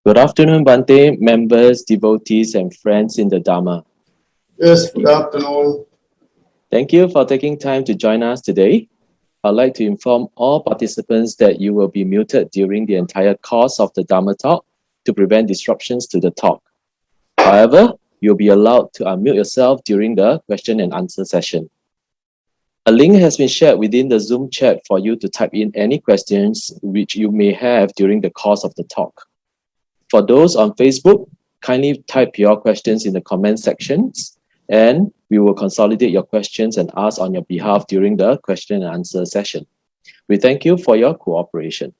Good afternoon, Bhante, members, devotees, and friends in the Dhamma. Yes, good afternoon. Thank you for taking time to join us today. I'd like to inform all participants that you will be muted during the entire course of the Dhamma talk to prevent disruptions to the talk. However, you'll be allowed to unmute yourself during the question and answer session. A link has been shared within the Zoom chat for you to type in any questions which you may have during the course of the talk. For those on Facebook, kindly type your questions in the comment sections, and we will consolidate your questions and ask on your behalf during the question and answer session. We thank you for your cooperation.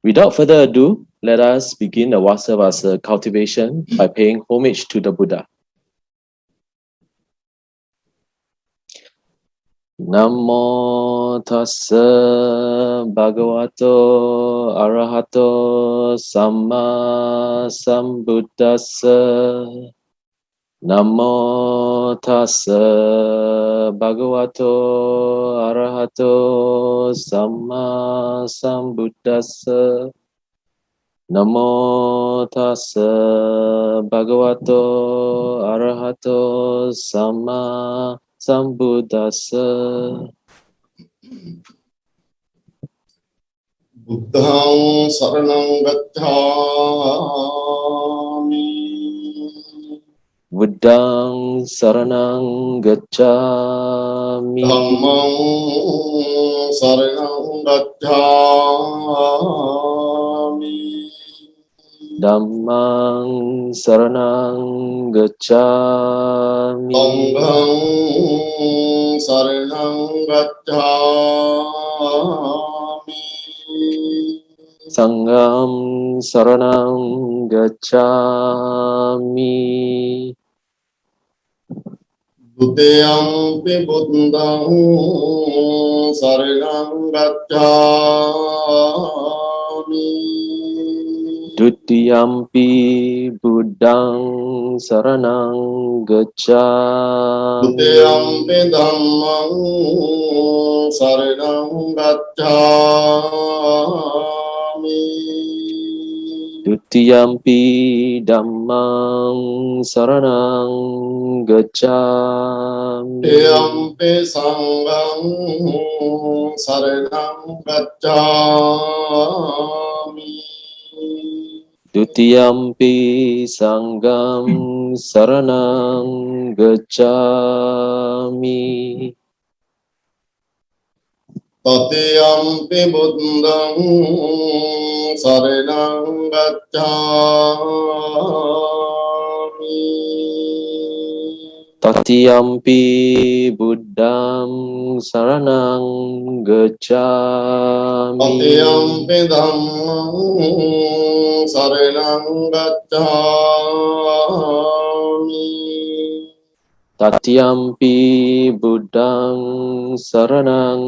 Without further ado, let us begin the Vassāvāsa cultivation by paying homage to the Buddha. Namo tassa bhagavato arahato samma sambuddhassa. Namo tassa bhagavato arahato samma sambuddhassa. Namo tassa bhagavato arahato samma sambuddhassa. Buddhaṃ saranam gacchāmi. Buddhaṃ saranam gacchāmi. Dhammaṃ saranam gacchāmi. Dhammang saranang gacchāmi. Sangham saranam gacchāmi. Sangham saranang gacchāmi. Dutiyampi buddhaṃ saranam gacchāmi. Dutiyampi buddhaṃ saranang gacchāmi. Dutiyampi dhammaṃ saranam gacchāmi. Dutiyampi dhammang saranang gacchāmi. Dutiyampi sangham saranam gacchāmi. Dutiyampi sangham saranang gacchāmi. Tatiyampi buddhaṃ saranam gacchāmi. Tatiyampi buddhaṃ saranang gacchāmi. Tatiyampi dhammaṃ saranam gacchāmi. Tatiyampi buddhaṃ saranang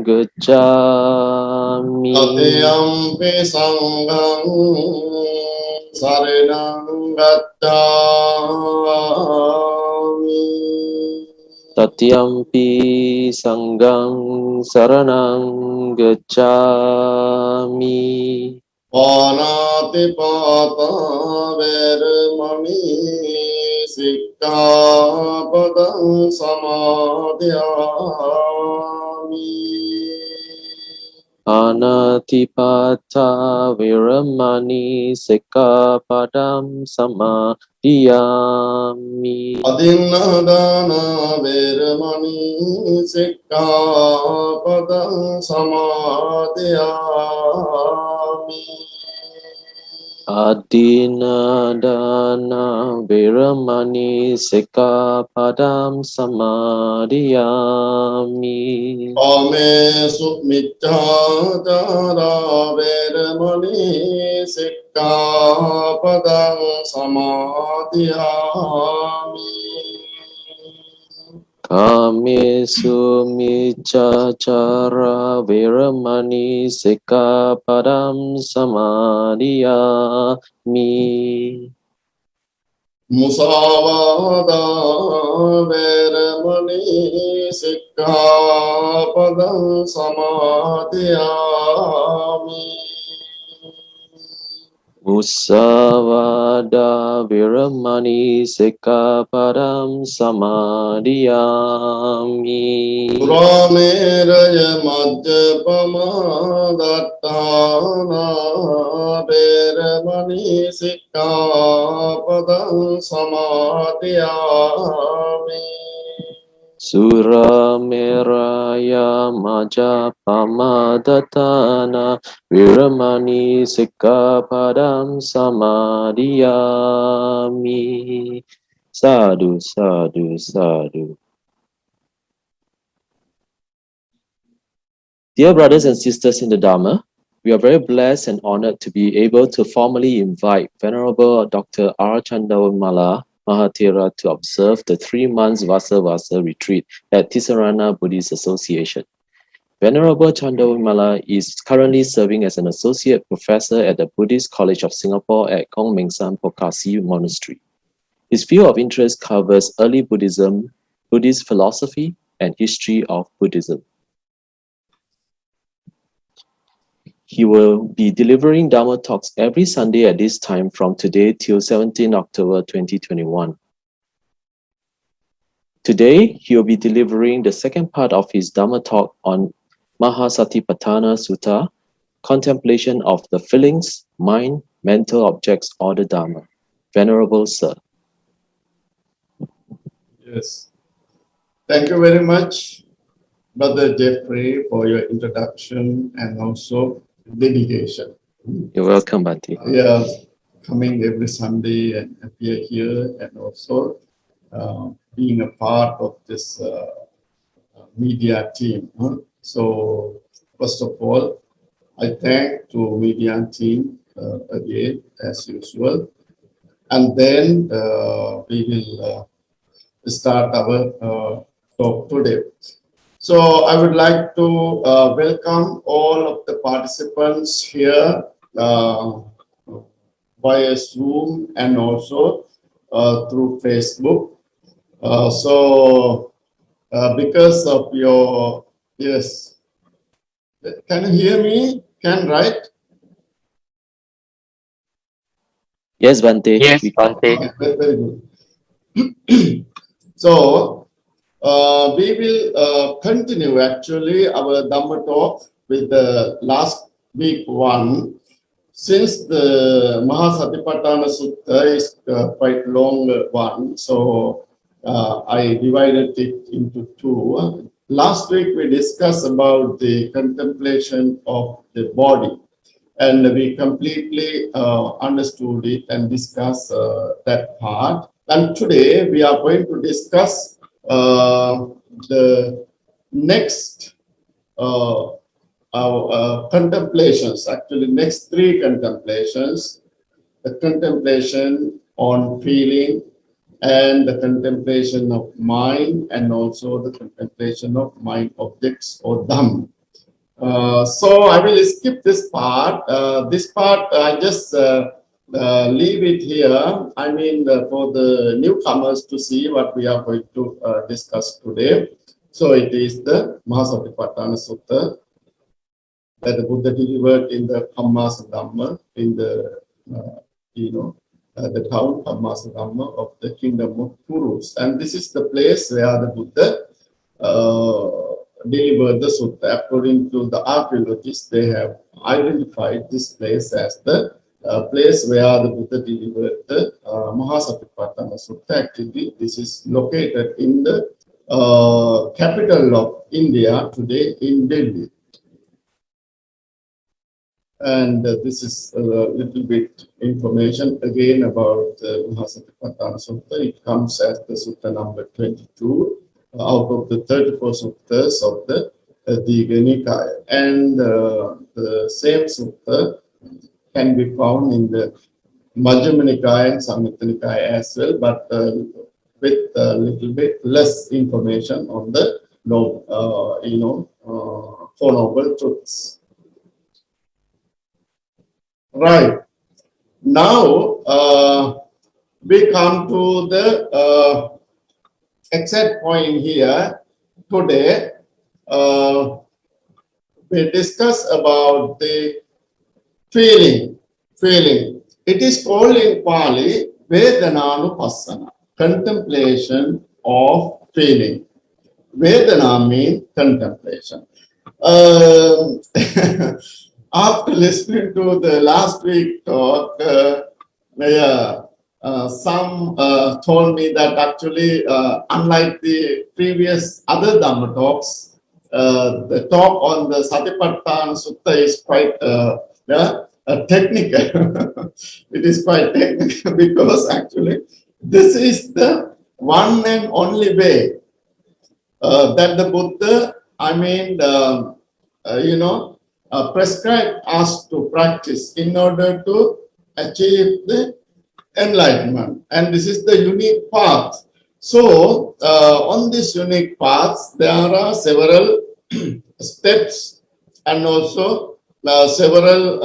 gacchāmi. Tatiyampi sangham saranam gacchāmi. Tatiyampi sangham saranang gacchāmi. Pānātipātā vērmani sikkāpadaṃ samādhiyāmi. Pānātipātā vērmani sikkāpadam samadhiyāmi. Adinādāna vērmani sikkāpadaṃ samādhiyāmi. Adinādāna vērmani sikkāpadam samadhiyāmi. Kāmesu micchācārā vērmani sikkāpadaṃ samādhiyāmi. Kāmesu micchācārā vērmani sikkāpadam samadhiyāmi. Musāvādā vērmani sikkāpadaṃ samādhiyāmi. Musavada Viramani Sikkhapadam Samadhiyami. Rameraya Madhyapamadattana Veramani Sikkhapadam Samadhiyami. Sura Meraya Majapamadatana Viramani Sikkhapadam Samadhiyami. Sadhu, sadhu, sadhu. Dear brothers and sisters in the Dhamma, we are very blessed and honored to be able to formally invite Venerable Dr. R. Chandawimala Mahāthera to observe the 3 months Vassāvāsa retreat at Ti-Sarana Buddhist Association. Venerable Chandawimala is currently serving as an associate professor at the Buddhist College of Singapore at Kongmengsan Monastery. His field of interest covers early Buddhism, Buddhist philosophy, and history of Buddhism. He will be delivering Dhamma talks every Sunday at this time from today till 17 October 2021. Today, he will be delivering the second part of his Dhamma talk on Mahāsatipaṭṭhāna Sutta, Contemplation of the Feelings, Mind, Mental Objects, or the Dhamma. Venerable Sir. Yes. Thank you very much, Brother Jeffrey, for your introduction and also dedication. You're welcome, Bhante. Yeah, coming every Sunday and appear here, and also being a part of this media team. So, first of all, I thank to media team again, as usual. And then we will start our talk today. So I would like to welcome all of the participants here via Zoom and also through Facebook. Because of your, yes, can you hear me? Can, right? Yes, Bhante. Yes, Bhante. Very good. So, we will continue actually our Dhamma talk with the last week one. Since the Mahāsatipaṭṭhāna Sutta is quite long one, so I divided it into two. Last week we discussed about the contemplation of the body, and we completely understood it and discussed that part. And today we are going to discuss the next contemplations, actually next three contemplations, the contemplation on feeling and the contemplation of mind and also the contemplation of mind objects or Dhamma. So I will skip this part. This part I just leave it here. I mean for the newcomers to see what we are going to discuss today. So it is the Mahāsatipaṭṭhāna Sutta that the Buddha delivered in the Dhamma in the the town Dhamma of the kingdom of Kurus, and this is the place where the Buddha delivered the sutta. According to the archaeologists, they have identified this place as the place where the Buddha delivered the Mahāsatipaṭṭhāna Sutta. Actually, this is located in the capital of India today, in Delhi. And this is a little bit information again about the Mahāsatipaṭṭhāna Sutta. It comes as the Sutta number 22 out of the 34 suttas of the Digha Nikaya. And the same sutta can be found in the Majjhima Nikaya and Samyutta Nikaya as well, but with a little bit less information on the Four Noble Truths. Right. Now we come to the exact point here. Today we discuss about the feeling. It is called in Pali Vedananupassana, contemplation of feeling. Vedana means contemplation. Um, After listening to the last week talk, some told me that actually, unlike the previous other Dhamma talks, the talk on the Satipat Sutta is quite technical. It is quite technical because actually this is the one and only way that the Buddha, prescribed us to practice in order to achieve the enlightenment. And this is the unique path. So, on this unique path, there are several steps and also several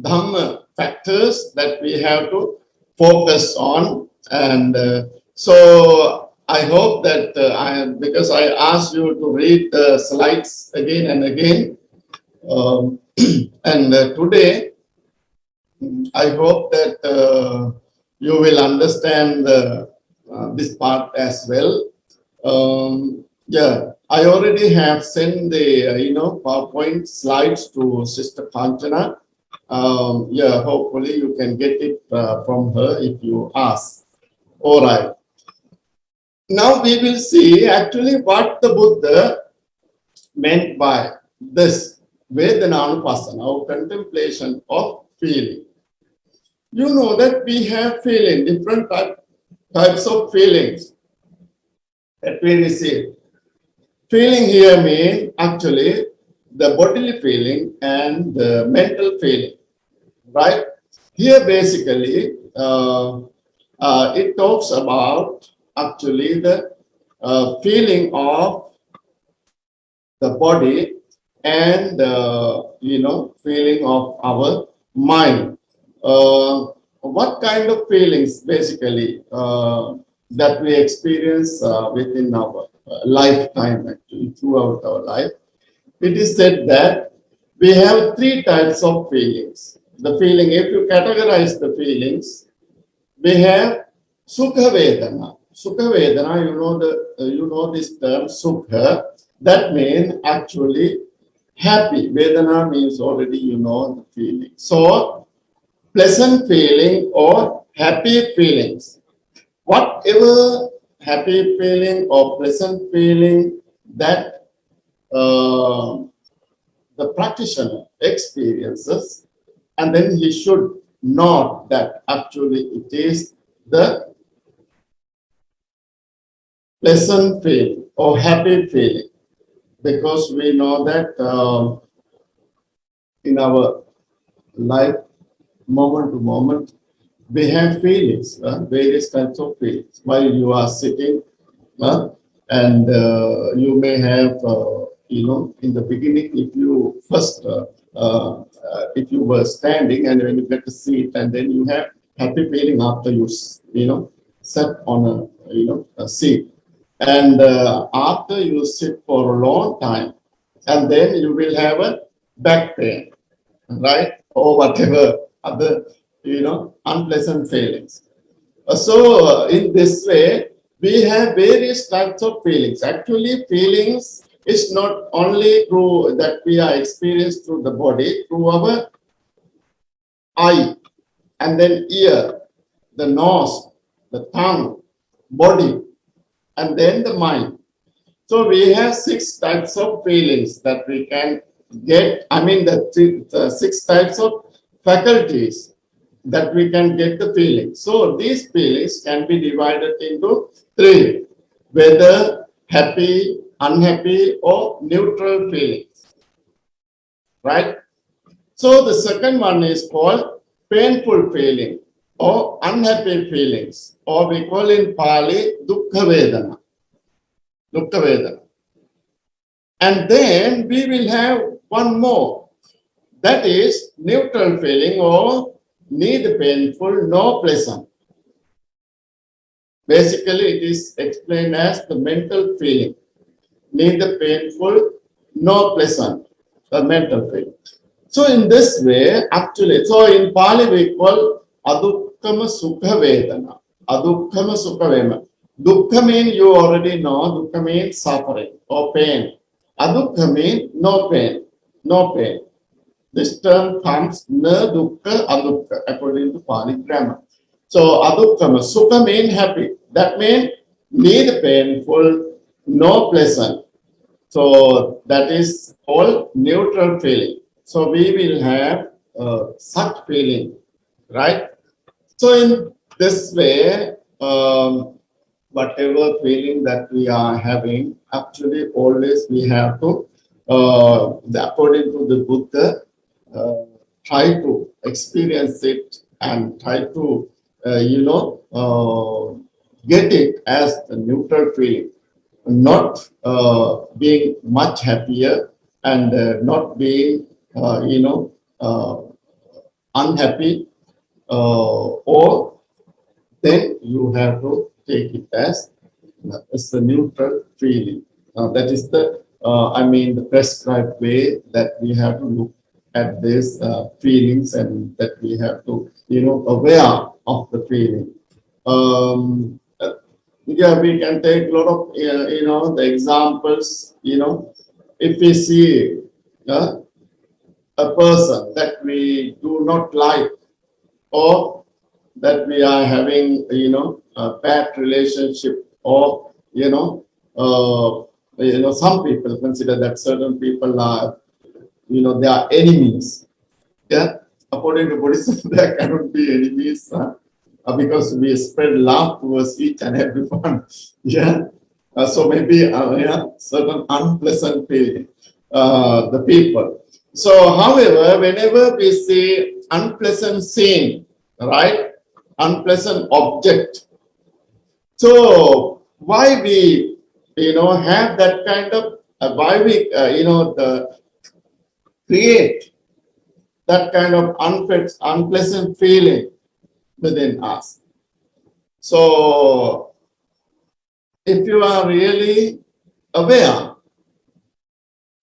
Dhamma factors that we have to focus on. And so, I hope that because I asked you to read the slides again and again, and today, I hope that you will understand this part as well. I already have sent the PowerPoint slides to Sister Kanchana. Hopefully you can get it from her if you ask. All right. Now we will see actually what the Buddha meant by this Vedananupassana, or contemplation of feeling. You know that we have feeling, different types of feelings that we receive. Feeling here means actually the bodily feeling and the mental feeling, right? Here basically it talks about actually the feeling of the body and feeling of our mind. What kind of feelings basically that we experience within our lifetime, actually throughout our life? It is said that we have three types of feelings. The feeling, if you categorize the feelings, we have Sukha Vedana. Sukha Vedana, you know this term Sukha. That means actually happy. Vedana means already you know the feeling. So pleasant feeling or happy feelings. Whatever happy feeling or pleasant feeling that the practitioner experiences, and then he should know that actually it is the pleasant feeling or happy feeling, because we know that in our life, moment to moment, we have feelings, various types of feelings. While you are sitting, and you may have, in the beginning, if you first, if you were standing and when you get a seat, and then you have happy feeling after you, sat on a seat. And after you sit for a long time, and then you will have a back pain, right? Or whatever other, unpleasant feelings. So in this way, we have various types of feelings. Actually, feelings is not only through that we are experienced through the body, through our eye, and then ear, the nose, the tongue, body, and then the mind. So we have 6 types of feelings that we can get. The 6 types of faculties that we can get the feeling. So these feelings can be divided into 3, whether happy, unhappy, or neutral feelings, right? So the second one is called painful feeling or unhappy feelings, or we call in Pali Dukkha Vedana. Dukkha Vedana. And then we will have one more, that is neutral feeling or neither painful nor pleasant. Basically, it is explained as the mental feeling, neither painful nor pleasant, the mental feeling. So in this way, actually, so in Pali we call adukkama sukha vedana. Adukkama sukha vedana. Dukkha means you already know, dukkha means suffering or pain. Adukkha means no pain, no pain. This term comes na dukkha adukkha according to Pali grammar. So adukkama, sukha means happy. That means neither painful, no pleasant. So that is all neutral feeling. So we will have such feeling, right? So in this way, whatever feeling that we are having, actually always we have to, according to the Buddha, try to experience it and try to, get it as the neutral feeling, not being much happier and not being, unhappy, or then you have to take it as a neutral feeling. That is the, the prescribed way that we have to look at these feelings, and that we have to, aware of the feeling. Yeah, we can take a lot of, the examples, if we see a person that we do not like, or that we are having, a bad relationship, or, some people consider that certain people are, they are enemies. Yeah, according to Buddhism, there cannot be enemies. Because we spread love towards each and everyone. Yeah. So maybe certain unpleasant feeling, the people. So, however, whenever we see unpleasant scene, right, unpleasant object, so why we, have that kind of, why we, create that kind of unpleasant feeling within us. So, if you are really aware,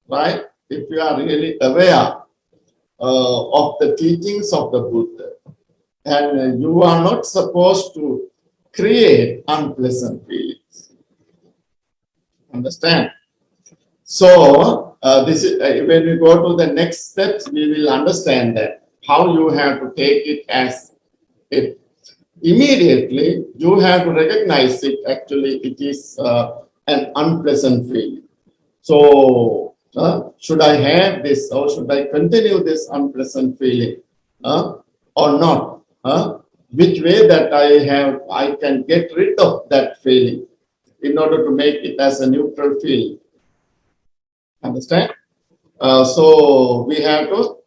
right? If you are really aware of the teachings of the Buddha, and you are not supposed to create unpleasant feelings. Understand? So, this is when we go to the next steps, we will understand that how you have to take it as it. Immediately, you have to recognize it. Actually, it is an unpleasant feeling. So, should I have this, or should I continue this unpleasant feeling, or not? Which way that I can get rid of that feeling in order to make it as a neutral feeling. Understand? So we have to,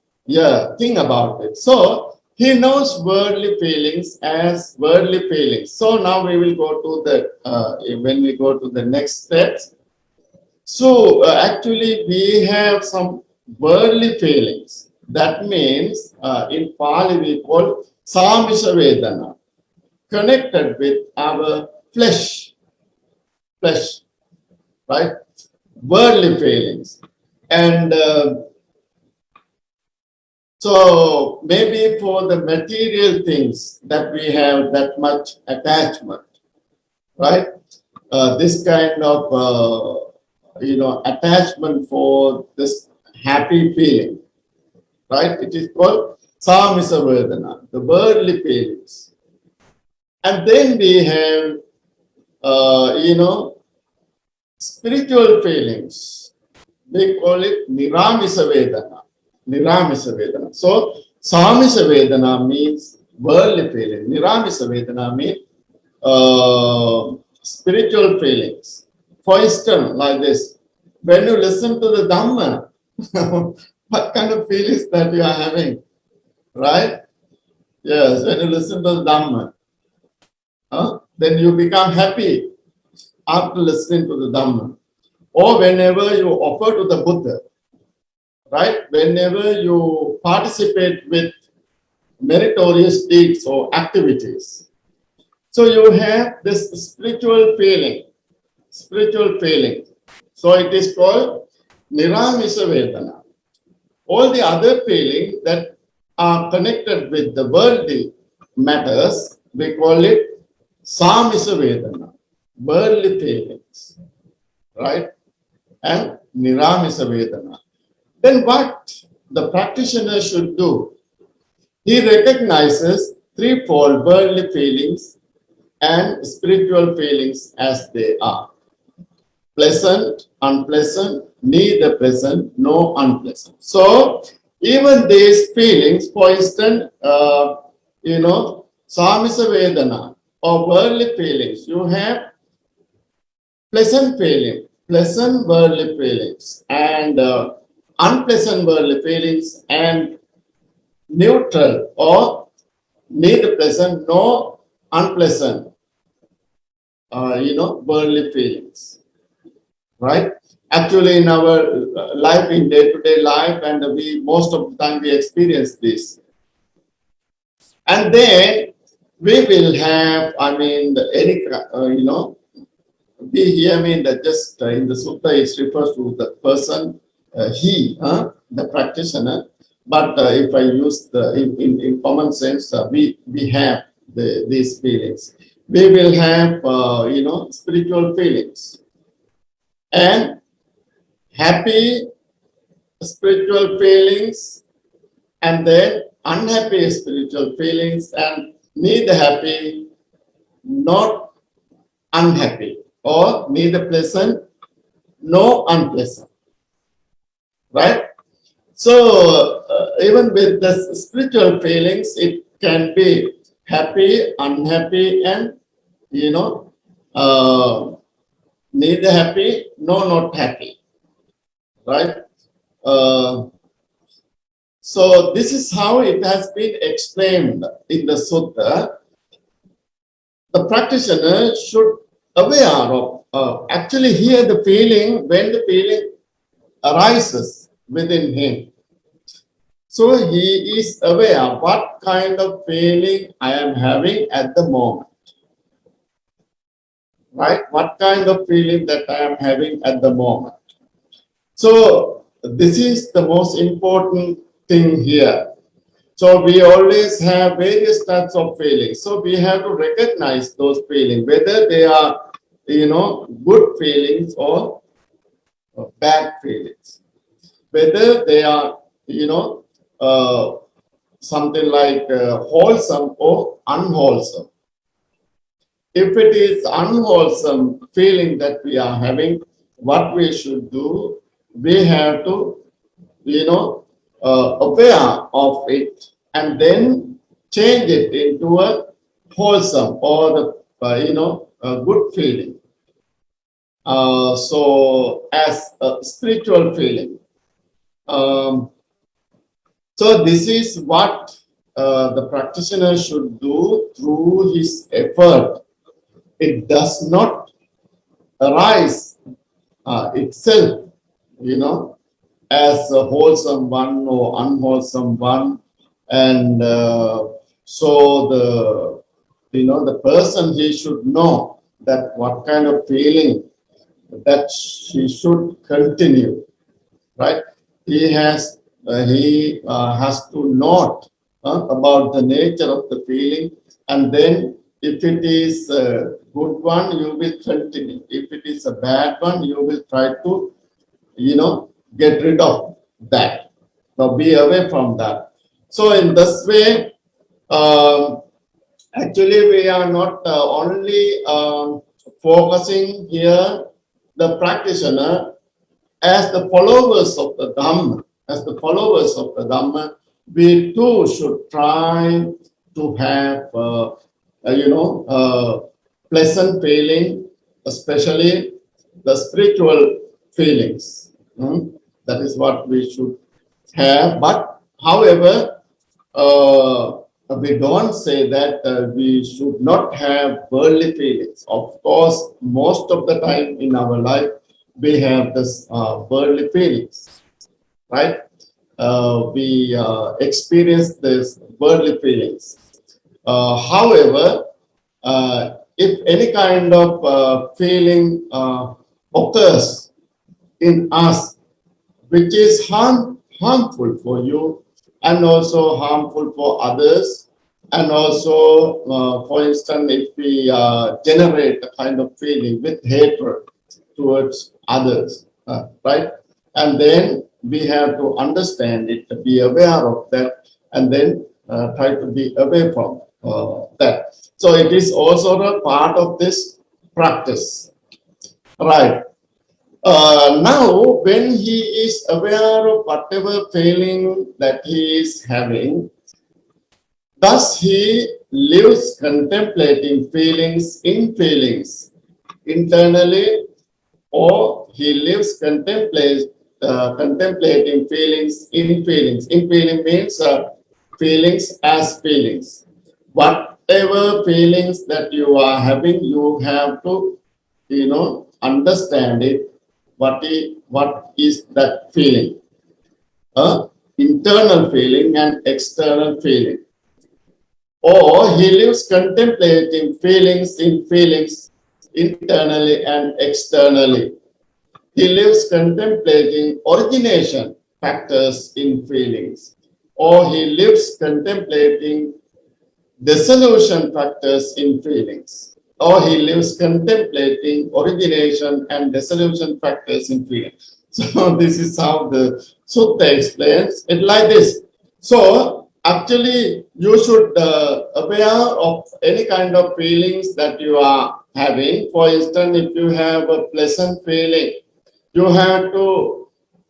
think about it. So he knows worldly feelings as worldly feelings. So now we will go to the, when we go to the next steps. So actually we have some worldly feelings. That means in Pali we call Samisa Vedana, connected with our flesh, right? Worldly feelings. And so maybe for the material things that we have that much attachment, right? This kind of, attachment for this happy feeling, right? It is called Samisa Vedana, the worldly feelings. And then we have, spiritual feelings. They call it Niramisa Vedana. Niramisa Vedana. So, Samisa Vedana means worldly feeling. Niramisa Vedana means spiritual feelings. For instance, like this, when you listen to the Dhamma, what kind of feelings that you are having, right? Yes, when you listen to the Dhamma, then you become happy after listening to the Dhamma. Or whenever you offer to the Buddha, right? Whenever you participate with meritorious deeds or activities. So you have this spiritual feeling. So it is called Niramisa Vedana. all the other feelings that are connected with the worldly matters, we call it Samisa Vedana, worldly feelings, right? And Niramisa Vedana. Then what the practitioner should do? He recognizes threefold worldly feelings and spiritual feelings as they are. Pleasant, unpleasant, neither pleasant, no unpleasant. So, even these feelings, for instance, Samisa Vedana or worldly feelings, you have pleasant feeling, pleasant worldly feelings, and unpleasant worldly feelings, and neutral or neither pleasant nor unpleasant, worldly feelings, right? Actually, in our life, in day-to-day life, and we most of the time we experience this, and then we will have, we here mean that just in the sutta it refers to the person, the practitioner. But if I use the in common sense, we have these feelings. We will have spiritual feelings and happy spiritual feelings, and then unhappy spiritual feelings, and neither happy, not unhappy, or neither pleasant, no unpleasant, right? So even with the spiritual feelings, it can be happy, unhappy, and neither happy, no not happy, right? So this is how it has been explained in the sutta. The practitioner should aware of actually here the feeling, when the feeling arises within him. So he is aware what kind of feeling I am having at the moment, right? What kind of feeling that I am having at the moment. So this is the most important thing here. So we always have various types of feelings. So we have to recognize those feelings, whether they are, good feelings or bad feelings, whether they are, something like wholesome or unwholesome. If it is unwholesome feeling that we are having, what we should do, we have to, aware of it and then change it into a wholesome or a good feeling. So as a spiritual feeling. So this is what the practitioner should do through his effort. It does not arise itself, as a wholesome one or unwholesome one, and so the person, he should know that what kind of feeling that he should continue, right? He has to note about the nature of the feeling, and then if it is a good one, you will continue. If it is a bad one, you will try to, get rid of that. Now be away from that. So in this way, actually we are not only focusing here the practitioner as the followers of the Dhamma. As the followers of the Dhamma, we too should try to have, pleasant feeling, especially the spiritual feelings. That is what we should have. But however, we don't say that we should not have worldly feelings. Of course, most of the time in our life, we have this worldly feelings, right? We experience this worldly feelings. However, if any kind of feeling occurs in us, which is harmful for you and also harmful for others. And also, for instance, if we generate a kind of feeling with hatred towards others, right? And then we have to understand it, to be aware of that, and then try to be away from that. So it is also a part of this practice, right? Now, when he is aware of whatever feeling that he is having, thus he lives contemplating feelings in feelings internally, or he lives contemplating feelings in feelings. In feeling means feelings as feelings. Whatever feelings that you are having, you have to, understand it. What is that feeling? Internal feeling and external feeling. Or he lives contemplating feelings in feelings internally and externally. He lives contemplating origination factors in feelings. Or he lives contemplating dissolution factors in feelings. Or he lives contemplating origination and dissolution factors in feelings. So this is how the Sutta explains it like this. So actually you should aware of any kind of feelings that you are having. For instance, if you have a pleasant feeling, you have to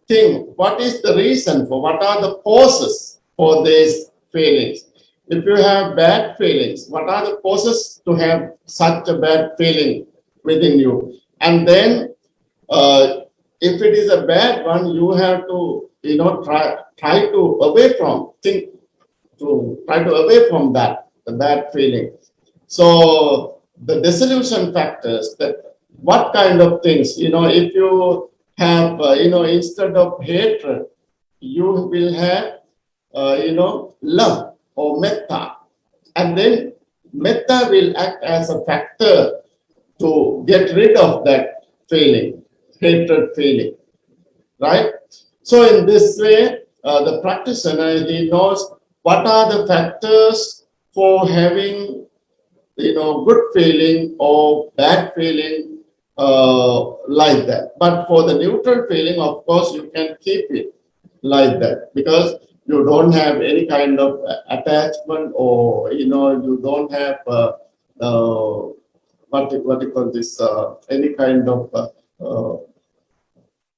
think what is the reason for, what are the causes for these feelings. If you have bad feelings, what are the causes to have such a bad feeling within you? And then if it is a bad one, you have to, try to away from, try to away from that, the bad feeling. So the dissolution factors, that what kind of things, if you have, instead of hatred, you will have, love or Mettā. And then Mettā will act as a factor to get rid of that feeling, hatred feeling, right? So in this way, the practitioner, he knows what are the factors for having, good feeling or bad feeling like that. But for the neutral feeling, of course, you can keep it like that because you don't have any kind of attachment, or you don't have what you call this, any kind of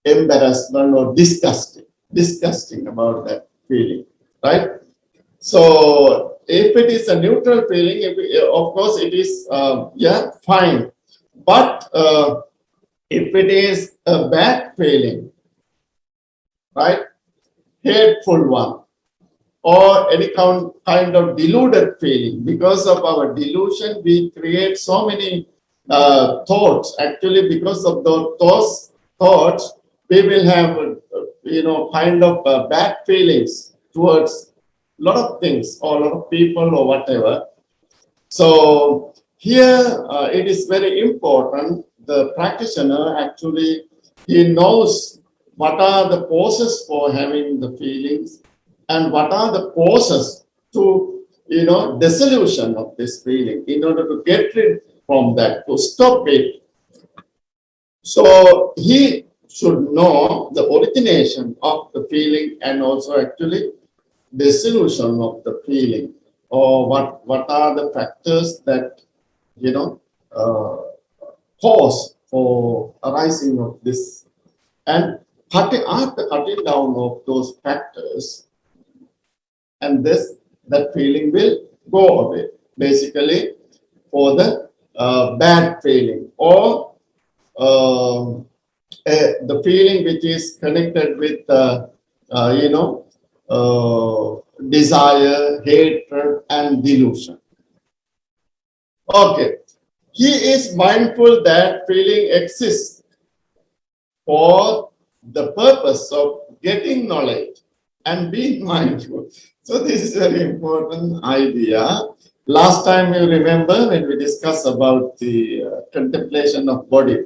embarrassment or disgusting about that feeling, right? So if it is a neutral feeling, of course it is fine. But if it is a bad feeling, right, hateful one, or any kind of deluded feeling, because of our delusion, we create so many thoughts. Actually, because of those thoughts, we will have, kind of bad feelings towards a lot of things, or a lot of people, or whatever. So here, it is very important. The practitioner actually, he knows what are the causes for having the feelings, and what are the causes to, dissolution of this feeling, in order to get rid from that, to stop it. So he should know the origination of the feeling, and also actually dissolution of the feeling, or what are the factors that, cause for arising of this. And after cutting down of those factors, and that feeling will go away, basically, for the bad feeling, or the feeling which is connected with, desire, hatred, and delusion. Okay, he is mindful that feeling exists for the purpose of getting knowledge and being mindful. So this is a very important idea. Last time you remember when we discussed about the contemplation of body.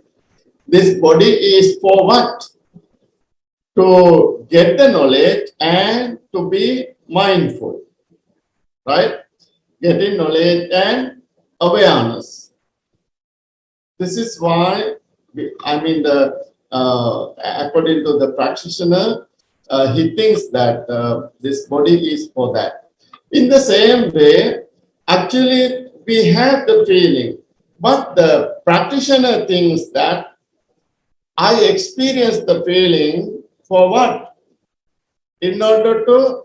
This body is for what? to get the knowledge and to be mindful, right? Getting knowledge and awareness. This is why, according to the practitioner, he thinks that this body is for that. In the same way, actually, we have the feeling, but the practitioner thinks that I experience the feeling for what? In order to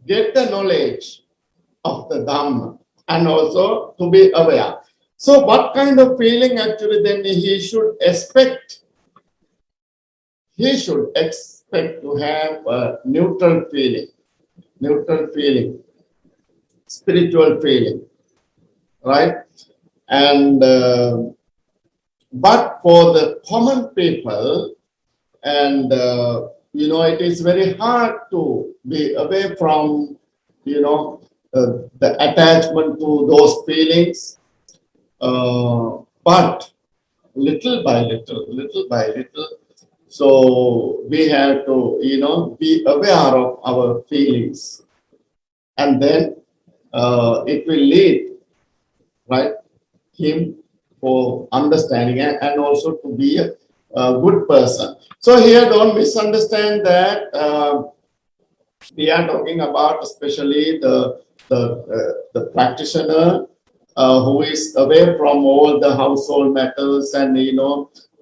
get the knowledge of the Dhamma and also to be aware. So what kind of feeling actually then he should expect? He should expect to have a neutral feeling, spiritual feeling, right? And but for the common people, and it is very hard to be away from, the attachment to those feelings. But little by little, so we have to, be aware of our feelings, and then it will lead, right, him for understanding and also to be a good person. So here, don't misunderstand that we are talking about especially the practitioner who is away from all the household matters and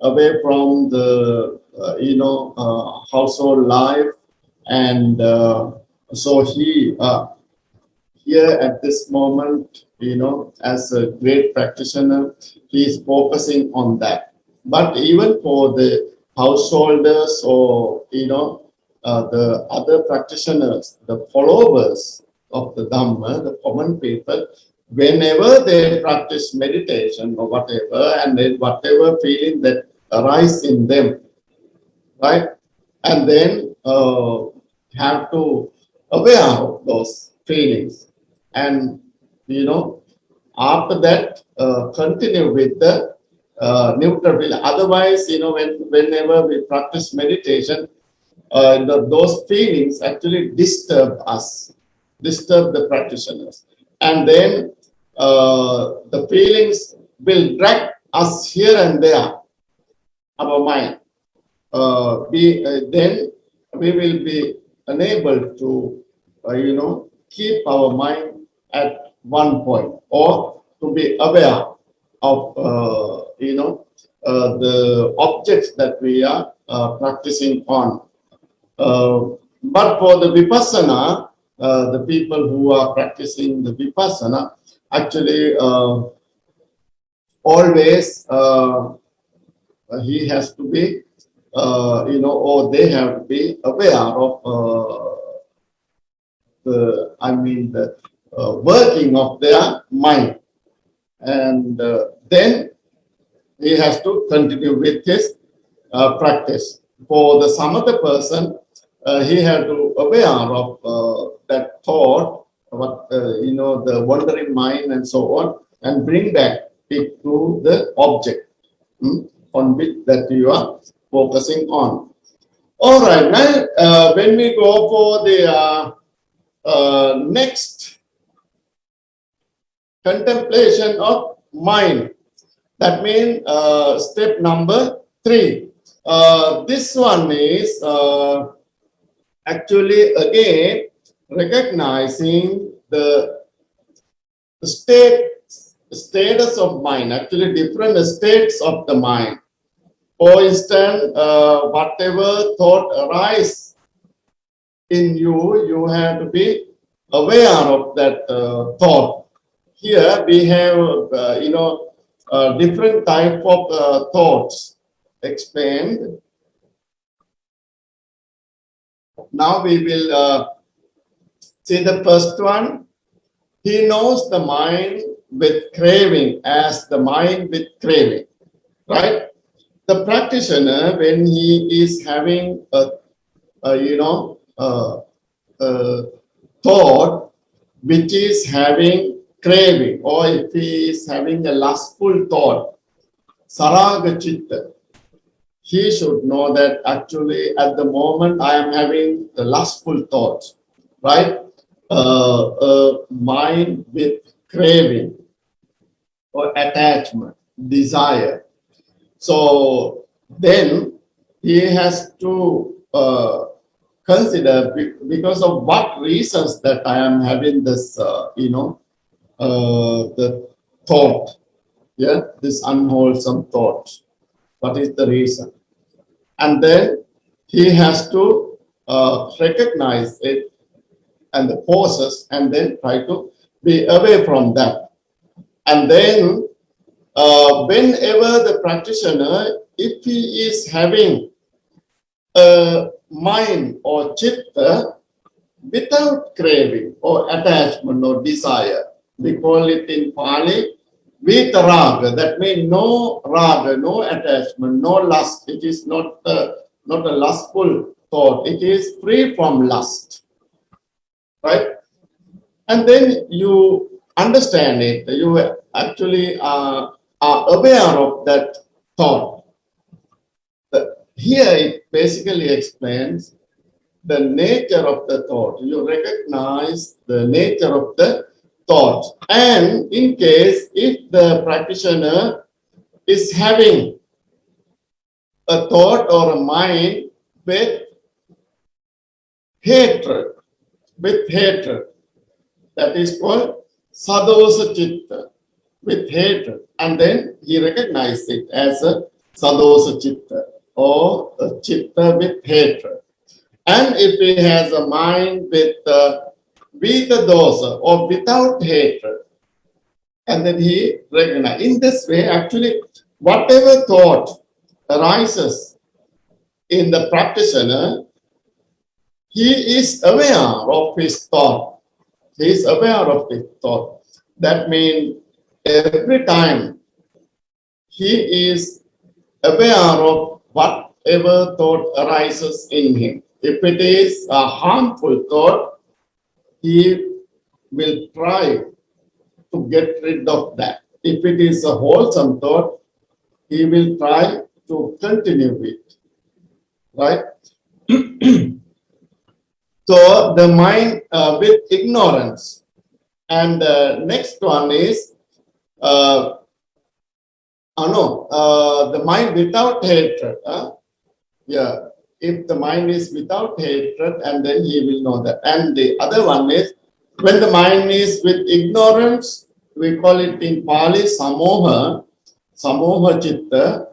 away from the household life, and so he here at this moment, as a great practitioner, he is focusing on that. But even for the householders or the other practitioners, the followers of the Dhamma, the common people, whenever they practice meditation or whatever, and then whatever feeling that arises in them, right, and then have to aware of those feelings, and after that continue with the neutral feeling. Otherwise, whenever we practice meditation, those feelings actually disturb us, disturb the practitioners, and then the feelings will drag us here and there, our mind. Then we will be unable to, keep our mind at one point, or to be aware of, the objects that we are practicing on. But for the vipassana, the people who are practicing the vipassana, actually always he has to be, or they have to be aware of the working of their mind, and then he has to continue with his practice. For the samatha person, he has to aware of that thought, the wandering mind and so on, and bring back it to the object on which that you are focusing on. All right, now when we go for the next contemplation of mind, that means step number 3. This one is actually again recognizing the status of mind, actually different states of the mind. For instance, whatever thought arises in you, you have to be aware of that thought. Here we have, different type of thoughts explained. Now we will see the first one. He knows the mind with craving as the mind with craving, right? The practitioner, when he is having a thought which is having craving, or if he is having a lustful thought, saraga chitta, he should know that actually at the moment I am having the lustful thoughts, right? Mind with craving or attachment, desire. So then he has to consider because of what reasons that I am having this, the thought, this unwholesome thought. What is the reason? And then he has to recognize it and the causes, and then try to be away from that. And then whenever the practitioner, if he is having a mind or chitta without craving or attachment or desire, we call it in Pali Vitaraga. That means no raga, no attachment, no lust. It is not a lustful thought. It is free from lust, right? And then you understand it. You actually are aware of that thought. Here it basically explains the nature of the thought. You recognize the nature of the thought. And in case if the practitioner is having a thought or a mind with hatred, that is called sadosa chitta, with hatred. And then he recognizes it as a sadosa chitta or a chitta with hatred. And if he has a mind with vita dosa or without hatred, and then he recognizes. In this way, actually, whatever thought arises in the practitioner, he is aware of his thought. He is aware of his thought. That means every time he is aware of whatever thought arises in him. If it is a harmful thought, he will try to get rid of that. If it is a wholesome thought, he will try to continue it, right? So the mind with ignorance. And the next one is the mind without hatred. If the mind is without hatred, and then he will know that. And the other one is when the mind is with ignorance, we call it in Pali samoha chitta,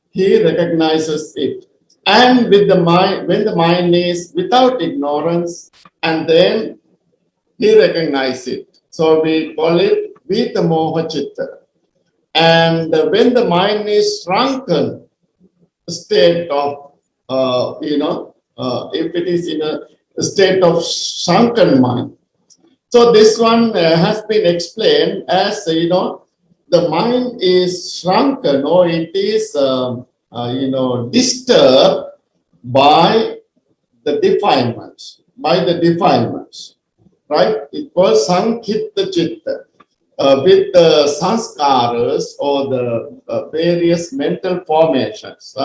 he recognizes it. And with the mind, when the mind is without ignorance, and then he recognizes it. So we call it vita moha chitta. And when the mind is shrunken state of, if it is in a state of shrunken mind. So this one has been explained as, the mind is shrunken or it is, disturbed by the defilements, right? It was sankhitta chitta. With the sanskaras or the various mental formations,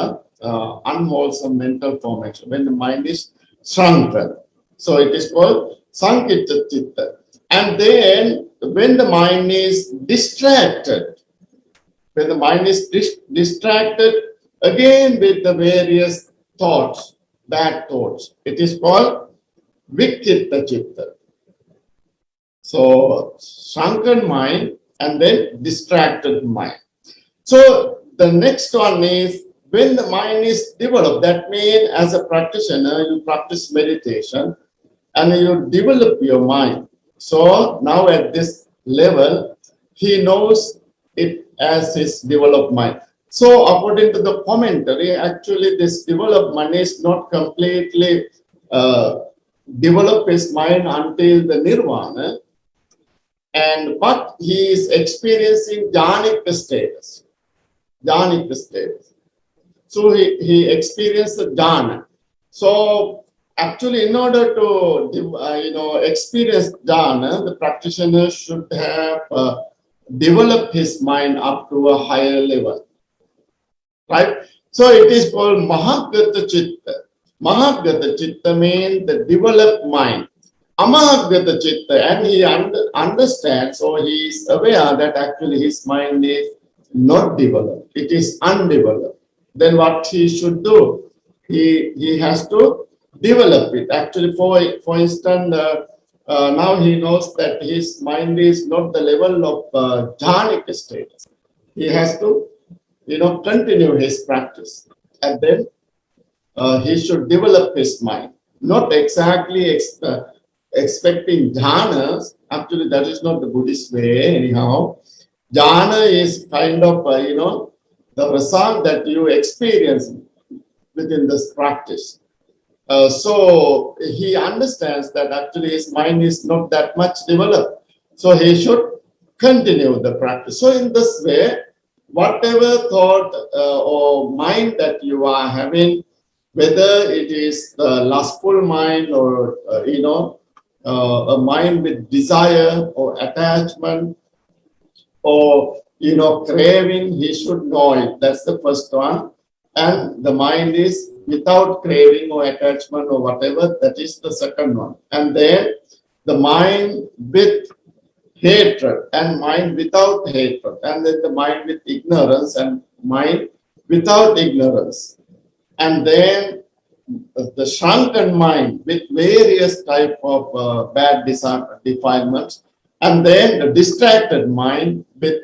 unwholesome mental formation, when the mind is shrunken. So it is called sankhitta chitta. And then when the mind is distracted, distracted again with the various thoughts, bad thoughts, it is called vikitta chitta. So shrunken mind and then distracted mind. So the next one is when the mind is developed. That means as a practitioner, you practice meditation and you develop your mind. So now at this level, he knows it as his developed mind. So according to the commentary, actually this development is not completely develop his mind until the nirvana. But he is experiencing jhanic status. So he experienced the jhana. So actually, in order to experience jhana, the practitioner should have developed his mind up to a higher level, right? So it is called Mahagata Chitta. Mahagata Chitta means the developed mind. Amahagata Chitta, and he understands or he is aware that actually his mind is not developed, it is undeveloped. Then what he should do? He has to develop it. Actually, for instance, now he knows that his mind is not the level of jhanic status. He has to, continue his practice, and then he should develop his mind. Not exactly expecting jhanas. Actually, that is not the Buddhist way. Anyhow, jhana is kind of the result that you experience within this practice. So he understands that actually his mind is not that much developed. So he should continue the practice. So in this way, whatever thought or mind that you are having, whether it is the lustful mind or, a mind with desire or attachment or, craving, he should know it. That's the first one. And the mind is without craving or attachment or whatever, that is the second one. And then the mind with hatred and mind without hatred, and then the mind with ignorance and mind without ignorance, and then the shrunken mind with various type of bad defilements, and then the distracted mind with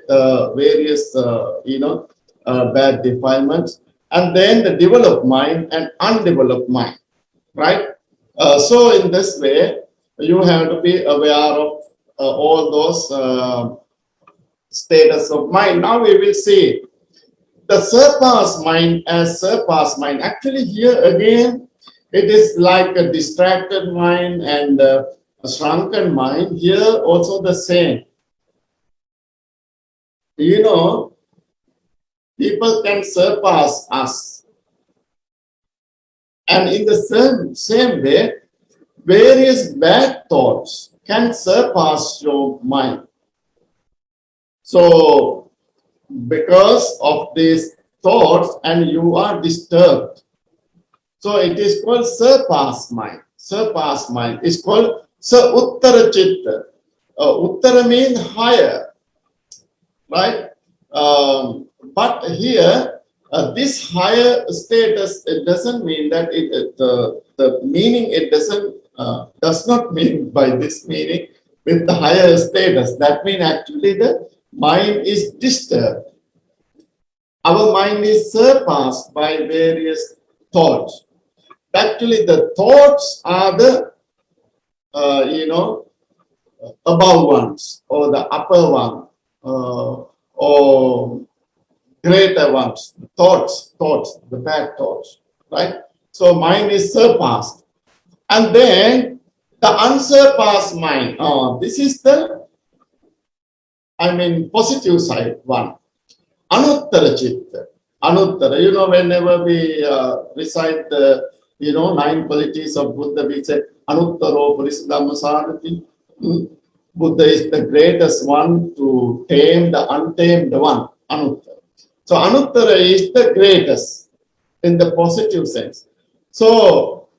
various bad defilements, and then the developed mind and undeveloped mind, right? So in this way, you have to be aware of all those status of mind. Now we will see the surpass mind as surpass mind. Actually, here again, it is like a distracted mind and a shrunken mind. Here also the same. People can surpass us. And in the same way, various bad thoughts can surpass your mind. So, because of these thoughts and you are disturbed, so it is called surpass mind. Surpass mind is called Uttara Chitta. Uttara means higher, right? But here, this higher status, it doesn't mean that the meaning, it does not mean by this meaning with the higher status. That means actually the mind is disturbed. Our mind is surpassed by various thoughts. Actually, the thoughts are the, above ones or the upper one or greater ones. Thoughts, the bad thoughts, right? So mind is surpassed. And then the unsurpassed mind. This is the, positive side one. Anuttara Chitta. Anuttara. Whenever we recite the, 9 qualities of Buddha, we say Anuttaro Purisdhamma Sarati. Buddha is the greatest one to tame the untamed one. Anuttara. So Anuttara is the greatest in the positive sense. So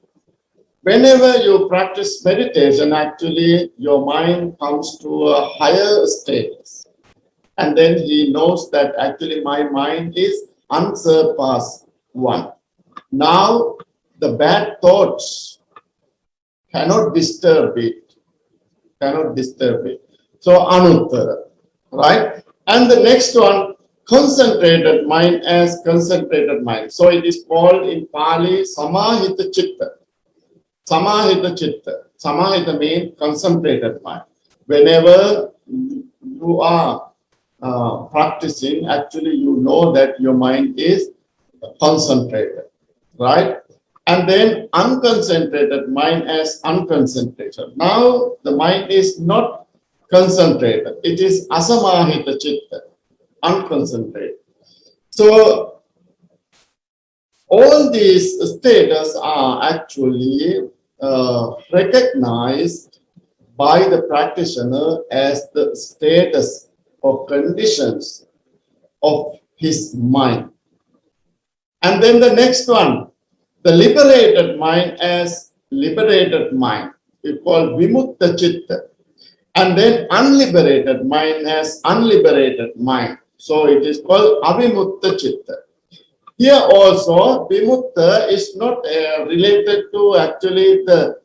whenever you practice meditation, actually your mind comes to a higher status. And then he knows that actually my mind is unsurpassed one. Now the bad thoughts cannot disturb it. So Anuttara, right? And the next one, concentrated mind as concentrated mind. So it is called in Pali Samahita Chitta. Samahita Chitta. Samahita means concentrated mind. Whenever you are practicing, actually you know that your mind is concentrated, right? And then unconcentrated mind as unconcentrated. Now the mind is not concentrated. It is asamahita chitta, unconcentrated. So all these status are actually recognized by the practitioner as the status or conditions of his mind. And then the next one, the liberated mind as liberated mind. We call vimutta chitta. And then unliberated mind as unliberated mind. So it is called avimutta chitta. Here also, vimutta is not related to actually the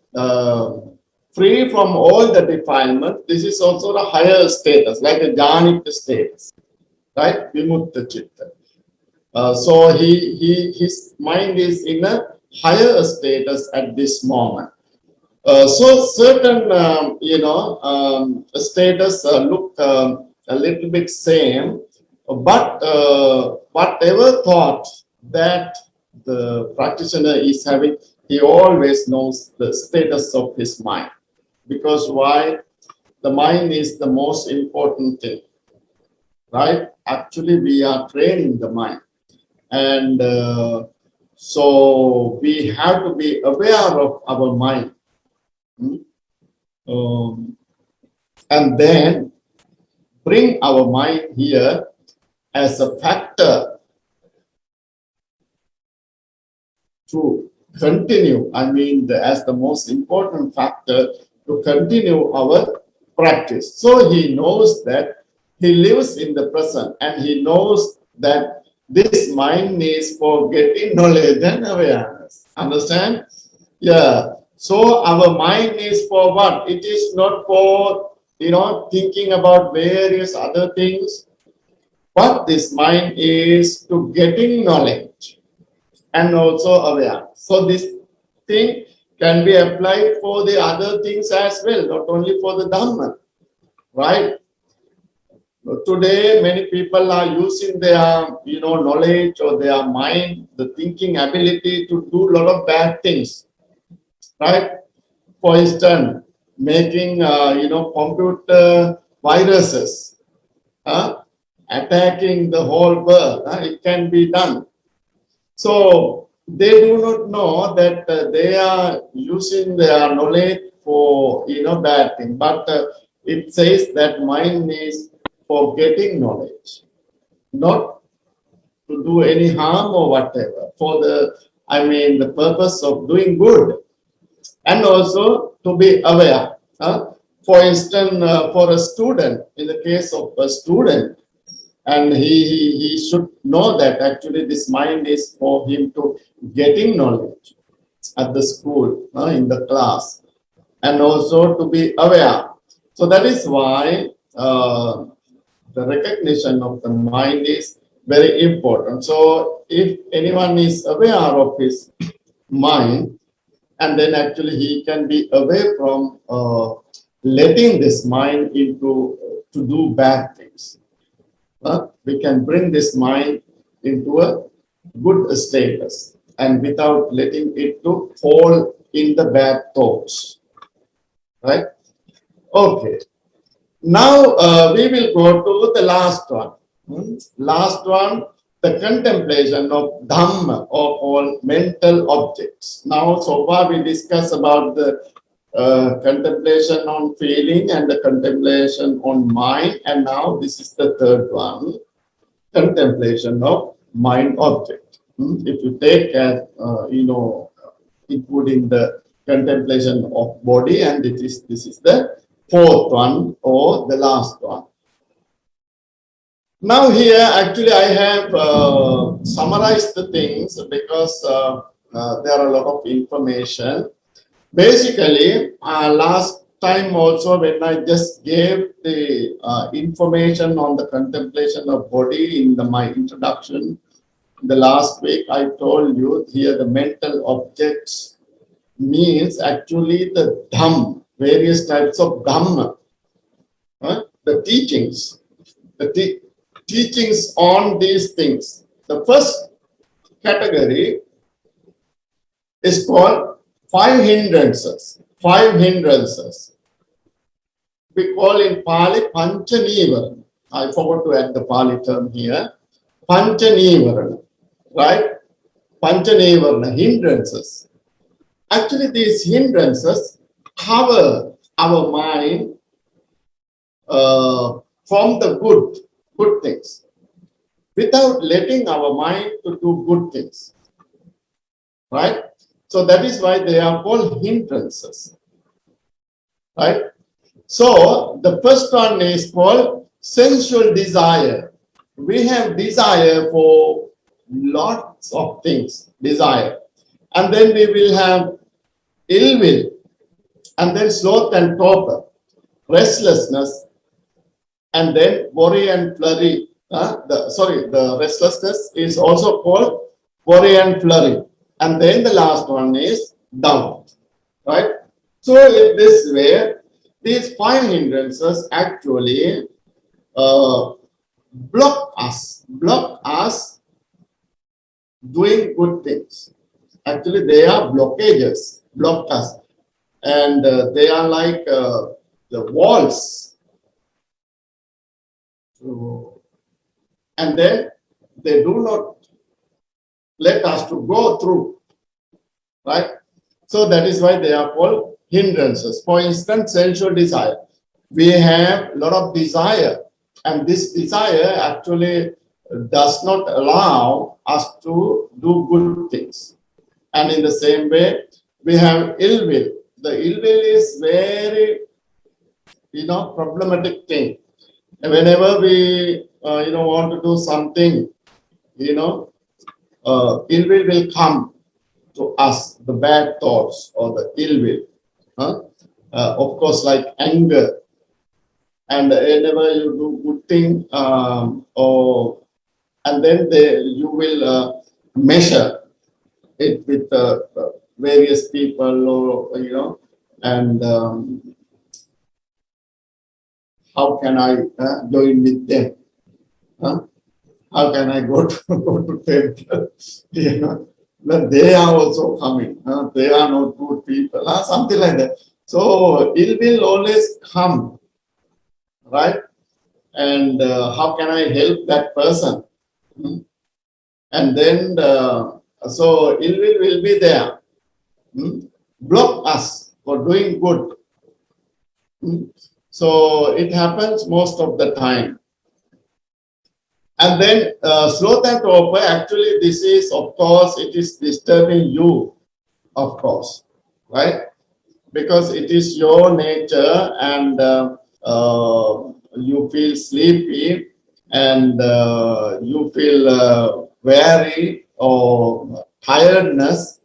free from all the defilement. This is also the higher status, like a jhanika status, right? Vimutta chitta. So his mind is in a higher status at this moment. So certain, status look a little bit same, but whatever thought that the practitioner is having, he always knows the status of his mind. Because why? The mind is the most important thing, right? Actually, we are training the mind. And so we have to be aware of our mind. And then bring our mind here as a factor to continue, as the most important factor to continue our practice. So he knows that he lives in the present and he knows that this mind is for getting knowledge and awareness. Understand? Yeah. So our mind is for what? It is not for, thinking about various other things, but this mind is to getting knowledge and also awareness. So this thing can be applied for the other things as well, not only for the Dhamma, right? Today, many people are using their, knowledge or their mind, the thinking ability to do a lot of bad things, right? For instance, making, computer viruses, attacking the whole world. It can be done. So they do not know that they are using their knowledge for, bad thing. But it says that mind is for getting knowledge, not to do any harm or whatever, for the purpose of doing good, and also to be aware. For instance, for a student, in the case of a student, and he should know that actually this mind is for him to getting knowledge at the school, in the class, and also to be aware. So that is why the recognition of the mind is very important. So if anyone is aware of his mind, and then actually he can be away from letting this mind into to do bad things. We can bring this mind into a good status and without letting it to fall in the bad thoughts, right? Okay. Now we will go to the last one. Last one, the contemplation of Dhamma, or all mental objects. Now, so far we discussed about the contemplation on feeling and the contemplation on mind, and now this is the third one, contemplation of mind object. If you take including the contemplation of body, and this is the fourth one or the last one. Now here actually I have summarized the things because there are a lot of information. Basically, last time also when I just gave the information on the contemplation of body in my introduction, the last week I told you here the mental objects means actually the Dhamma, various types of Dhamma, the teachings, teachings on these things. The first category is called five hindrances. Five hindrances. We call in Pali Panchanivarana. I forgot to add the Pali term here. Panchanivarana, right? Panchanivarana, hindrances. Actually, these hindrances cover our mind from the good things. without letting our mind to do good things, right? So that is why they are called hindrances, right? So the first one is called sensual desire. We have desire for lots of things, desire. And then we will have ill will, and then sloth and torpor, restlessness, and then worry and flurry. The restlessness is also called worry and flurry. And then the last one is doubt, right? So in this way, these five hindrances actually block us doing good things. Actually, they are blockages, block us. And they are like the walls. So, and then they do not let us to go through, right? So that is why they are called hindrances. For instance, sensual desire. We have a lot of desire, and this desire actually does not allow us to do good things. And in the same way, we have ill will. The ill will is very, problematic thing. And whenever we, want to do something, ill will come to us, the bad thoughts or the ill will. Of course, like anger. And whenever you do good thing, and then you will measure it with various people, or and how can I join with them? How can I go to temple? But they are also coming. They are not good people. Something like that. So it will always come, right? And how can I help that person? And then so ill will be there, block us for doing good. So it happens most of the time. And then sloth and torpor, actually this is, of course, it is disturbing you, of course, right? Because it is your nature, and you feel sleepy, and you feel weary or tiredness,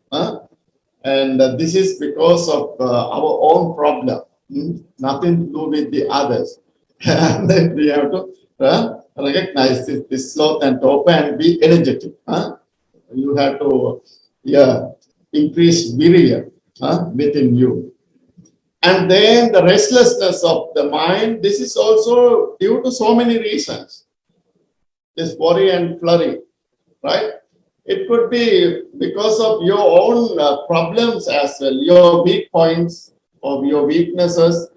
and this is because of our own problem, nothing to do with the others. And then we have to recognize this sloth and torpor and be energetic. You have to increase virya within you. And then the restlessness of the mind, this is also due to so many reasons. This worry and flurry, right? It could be because of your own problems as well, your weak points or your weaknesses.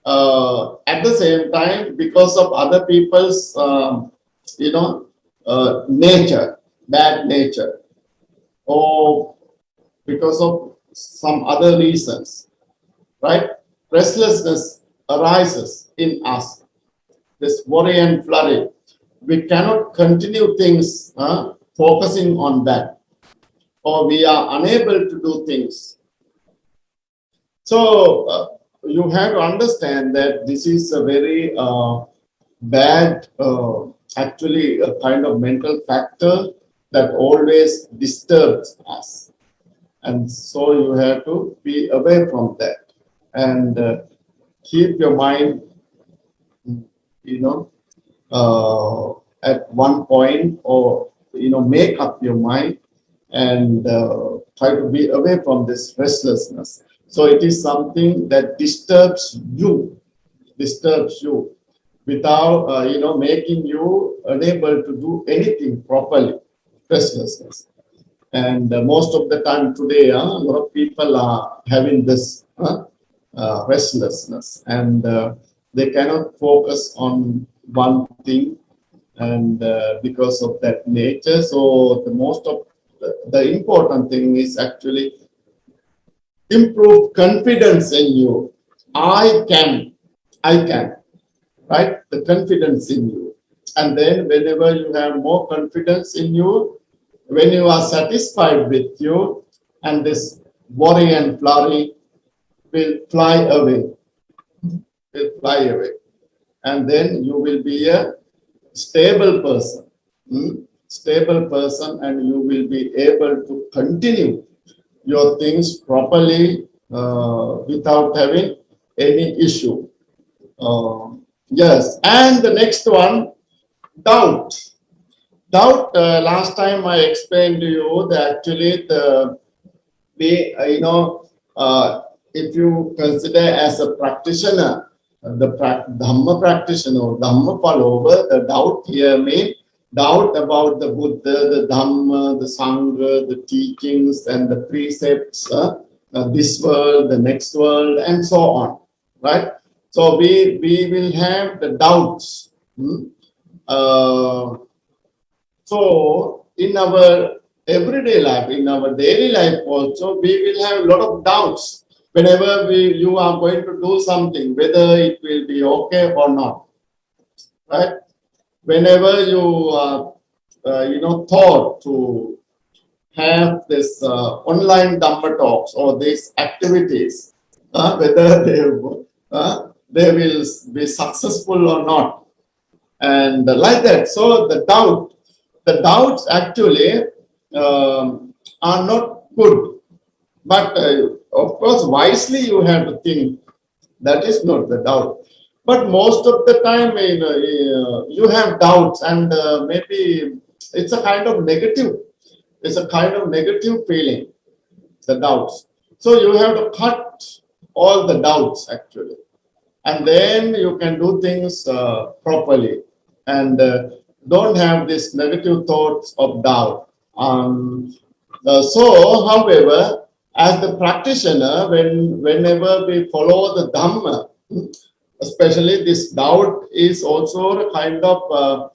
At the same time, because of other people's, nature, bad nature, or because of some other reasons, right? Restlessness arises in us, this worry and flurry. We cannot continue things focusing on that, or we are unable to do things. So you have to understand that this is a very bad, actually a kind of mental factor that always disturbs us. And so you have to be away from that and keep your mind, at one point, or, make up your mind and try to be away from this restlessness. So it is something that disturbs you without, making you unable to do anything properly, restlessness. And most of the time today, a lot of people are having this restlessness, and they cannot focus on one thing, and because of that nature. So the most of the important thing is actually improve confidence in you. I can, right? The confidence in you. And then whenever you have more confidence in you, when you are satisfied with you, and this worry and flurry will fly away, and then you will be a stable person, stable person, and you will be able to continue your things properly without having any issue. Yes, and the next one, doubt. Doubt. Last time I explained to you that actually if you consider as a practitioner, the Dhamma practitioner, Dhamma follower, the doubt here means doubt about the Buddha, the Dhamma, the Sangha, the teachings and the precepts, this world, the next world, and so on, right? So we will have the doubts. So in our everyday life, in our daily life also, we will have a lot of doubts whenever you are going to do something, whether it will be okay or not, right? Whenever you are, thought to have this online Dhamma talks or these activities, whether they will be successful or not, and like that. So the doubts actually are not good, but of course wisely you have to think that is not the doubt. But most of the time, you have doubts, and maybe it's a kind of negative. It's a kind of negative feeling, the doubts. So you have to cut all the doubts actually, and then you can do things properly, and don't have these negative thoughts of doubt. So, however, as the practitioner, whenever we follow the Dhamma, especially this doubt is also a kind of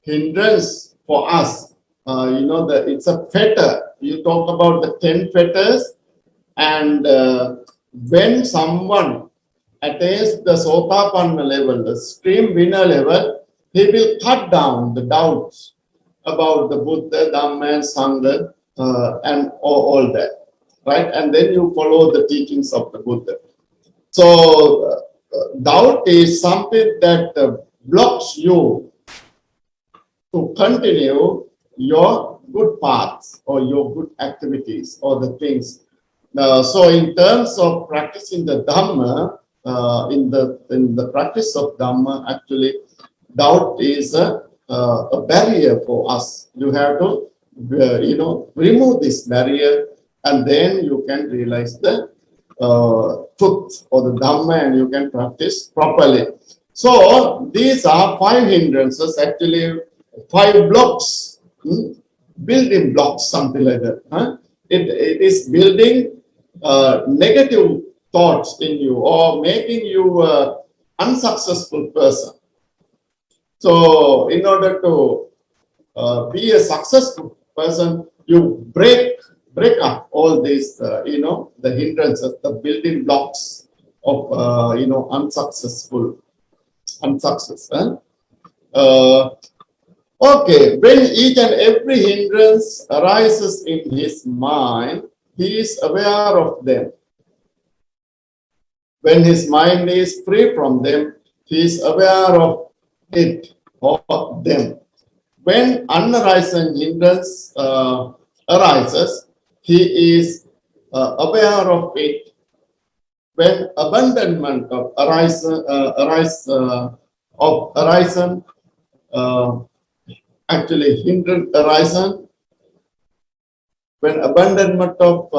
hindrance for us. It's a fetter. You talk about the 10 fetters, and when someone attains the sotapanna level, the stream winner level, he will cut down the doubts about the Buddha, Dhamma, and Sangha, and all that, right? And then you follow the teachings of the Buddha. So doubt is something that blocks you to continue your good paths or your good activities or the things. So in terms of practicing the Dhamma, in the practice of Dhamma, actually, doubt is a barrier for us. You have to, remove this barrier, and then you can realize the truth or the Dhamma, and you can practice properly. So these are 5 hindrances, actually 5 blocks, building blocks, something like that. It is building negative thoughts in you or making you an unsuccessful person. So in order to be a successful person, you break up all these, the hindrances, the building blocks of, unsuccess. Okay, when each and every hindrance arises in his mind, he is aware of them. When his mind is free from them, he is aware of it or them. When unarisen hindrance arises, he is aware of it. When abandonment of actually hindrance arisen, when abandonment of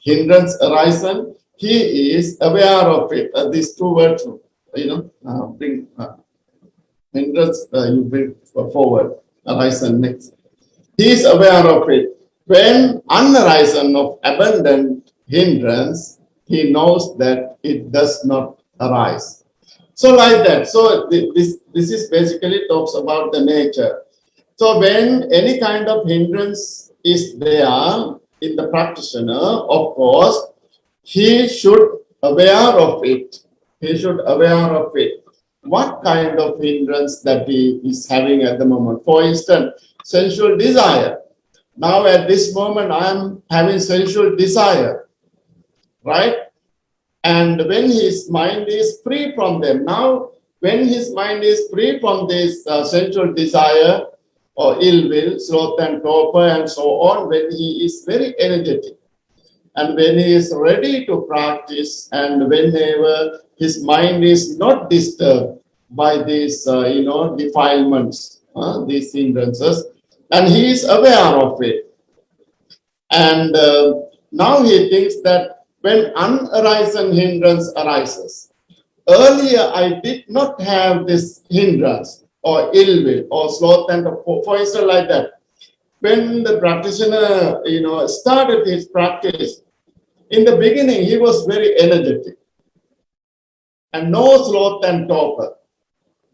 hindrance arisen, he is aware of it. These 2 words, bring hindrance, you bring forward, arisen next. He is aware of it. When unarisen of abandoned hindrance, he knows that it does not arise. So like that. So this is basically talks about the nature. So when any kind of hindrance is there in the practitioner, of course, he should aware of it. He should aware of it. what kind of hindrance that he is having at the moment. For instance, sensual desire. Now at this moment, I am having sensual desire, right? And when his mind is free from them, now when his mind is free from this sensual desire or ill will, sloth and torpor and so on, when he is very energetic, and when he is ready to practice, and whenever his mind is not disturbed by these, defilements, these hindrances, and he is aware of it. And now he thinks that when unarisen hindrance arises, earlier I did not have this hindrance or ill will or sloth and for instance like that. When the practitioner, started his practice, in the beginning he was very energetic and no sloth and torpor.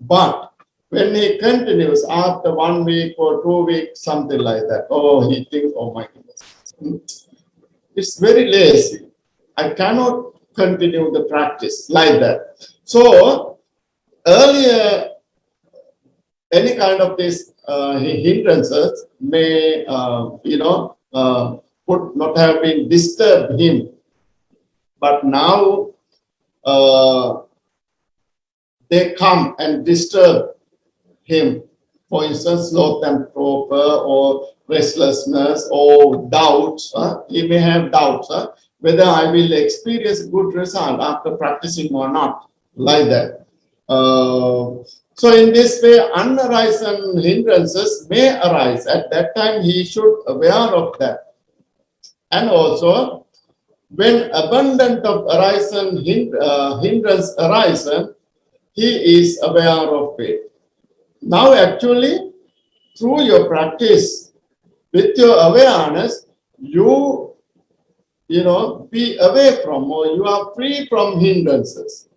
But when he continues after 1 week or 2 weeks, something like that, he thinks, oh my goodness, it's very lazy. I cannot continue the practice like that. So earlier, any kind of this hindrances may, would not have been disturbed him. But now they come and disturb him. For instance, sloth and torpor or restlessness or doubts. He may have doubts whether I will experience good result after practicing or not, like that. So in this way, unarisen hindrances may arise. At that time, he should be aware of that. And also, when abundant of arisen hindrance arisen, he is aware of it. Now actually, through your practice, with your awareness, you be away from, or you are free from hindrances.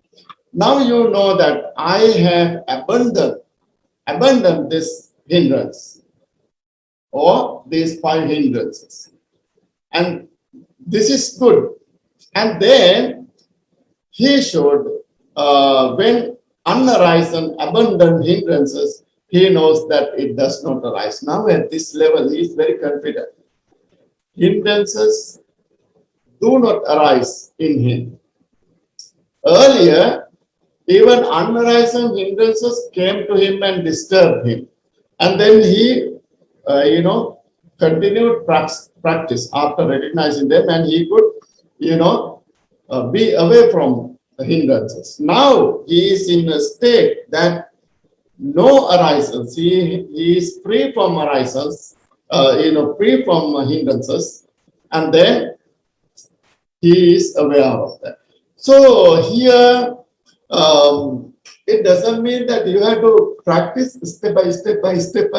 Now you know that I have abandoned this hindrance or these 5 hindrances. And this is good. And then he should, when unarisen, abundant hindrances, he knows that it does not arise. Now at this level, he is very confident. Hindrances do not arise in him. Earlier, even unarisen hindrances came to him and disturbed him. And then he, continued practice after recognizing them, and he could, be away from the hindrances. Now he is in a state that no arisals. He is free from arisals, free from hindrances, and then he is aware of that. So here, it doesn't mean that you have to practice step by step by step.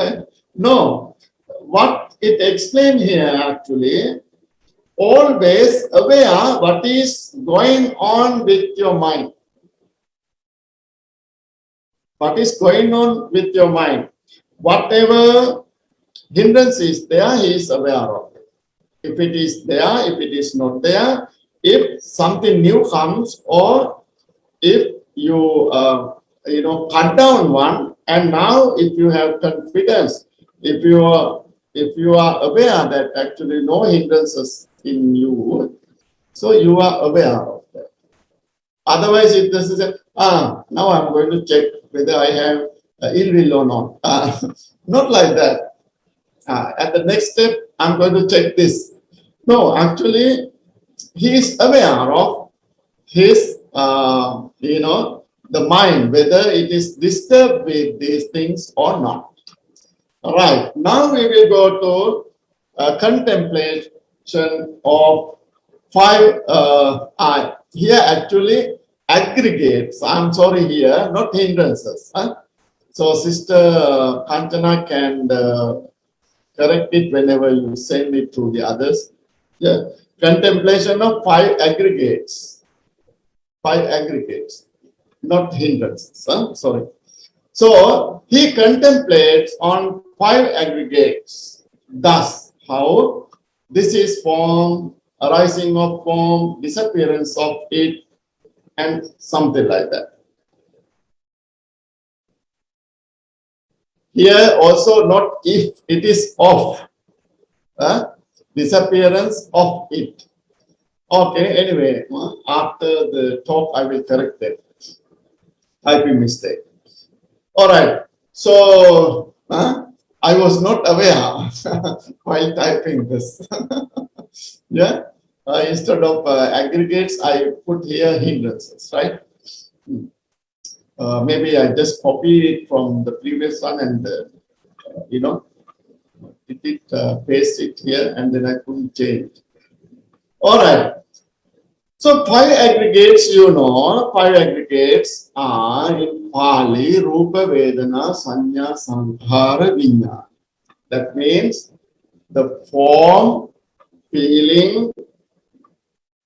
No, what it explained here actually, always aware what is going on with your mind. What is going on with your mind? Whatever hindrance is there, he is aware of it. If it is there, if it is not there, if something new comes, or if you cut down one, and now if you have confidence, if you are aware that actually no hindrances in you, so you are aware of that. Otherwise, if this is now I'm going to check whether I have ill will or not. Not like that. At the next step, I'm going to check this. No, actually, he is aware of his, the mind, whether it is disturbed with these things or not. All right. Now we will go to contemplation of 5. Here actually aggregates. I'm sorry here, not hindrances. So Sister Kanchana can correct it whenever you send it to the others. Yeah. Contemplation of 5 aggregates. 5 aggregates, not hindrances. Sorry. So he contemplates on 5 aggregates. Thus, how this is form, arising of form, disappearance of it, and something like that. Here also not if, it is of. Disappearance of it. Okay, anyway, after the talk, I will correct it. Typing mistake. All right. So, I was not aware while typing this. Yeah. Instead of aggregates, I put here hindrances, right? Maybe I just copied it from the previous one and, paste it here and then I couldn't change. All right. So 5 aggregates, five aggregates are in Pali, Rupa, Vedana, Sanya, Sankhara, Vijnana. That means the form, feeling,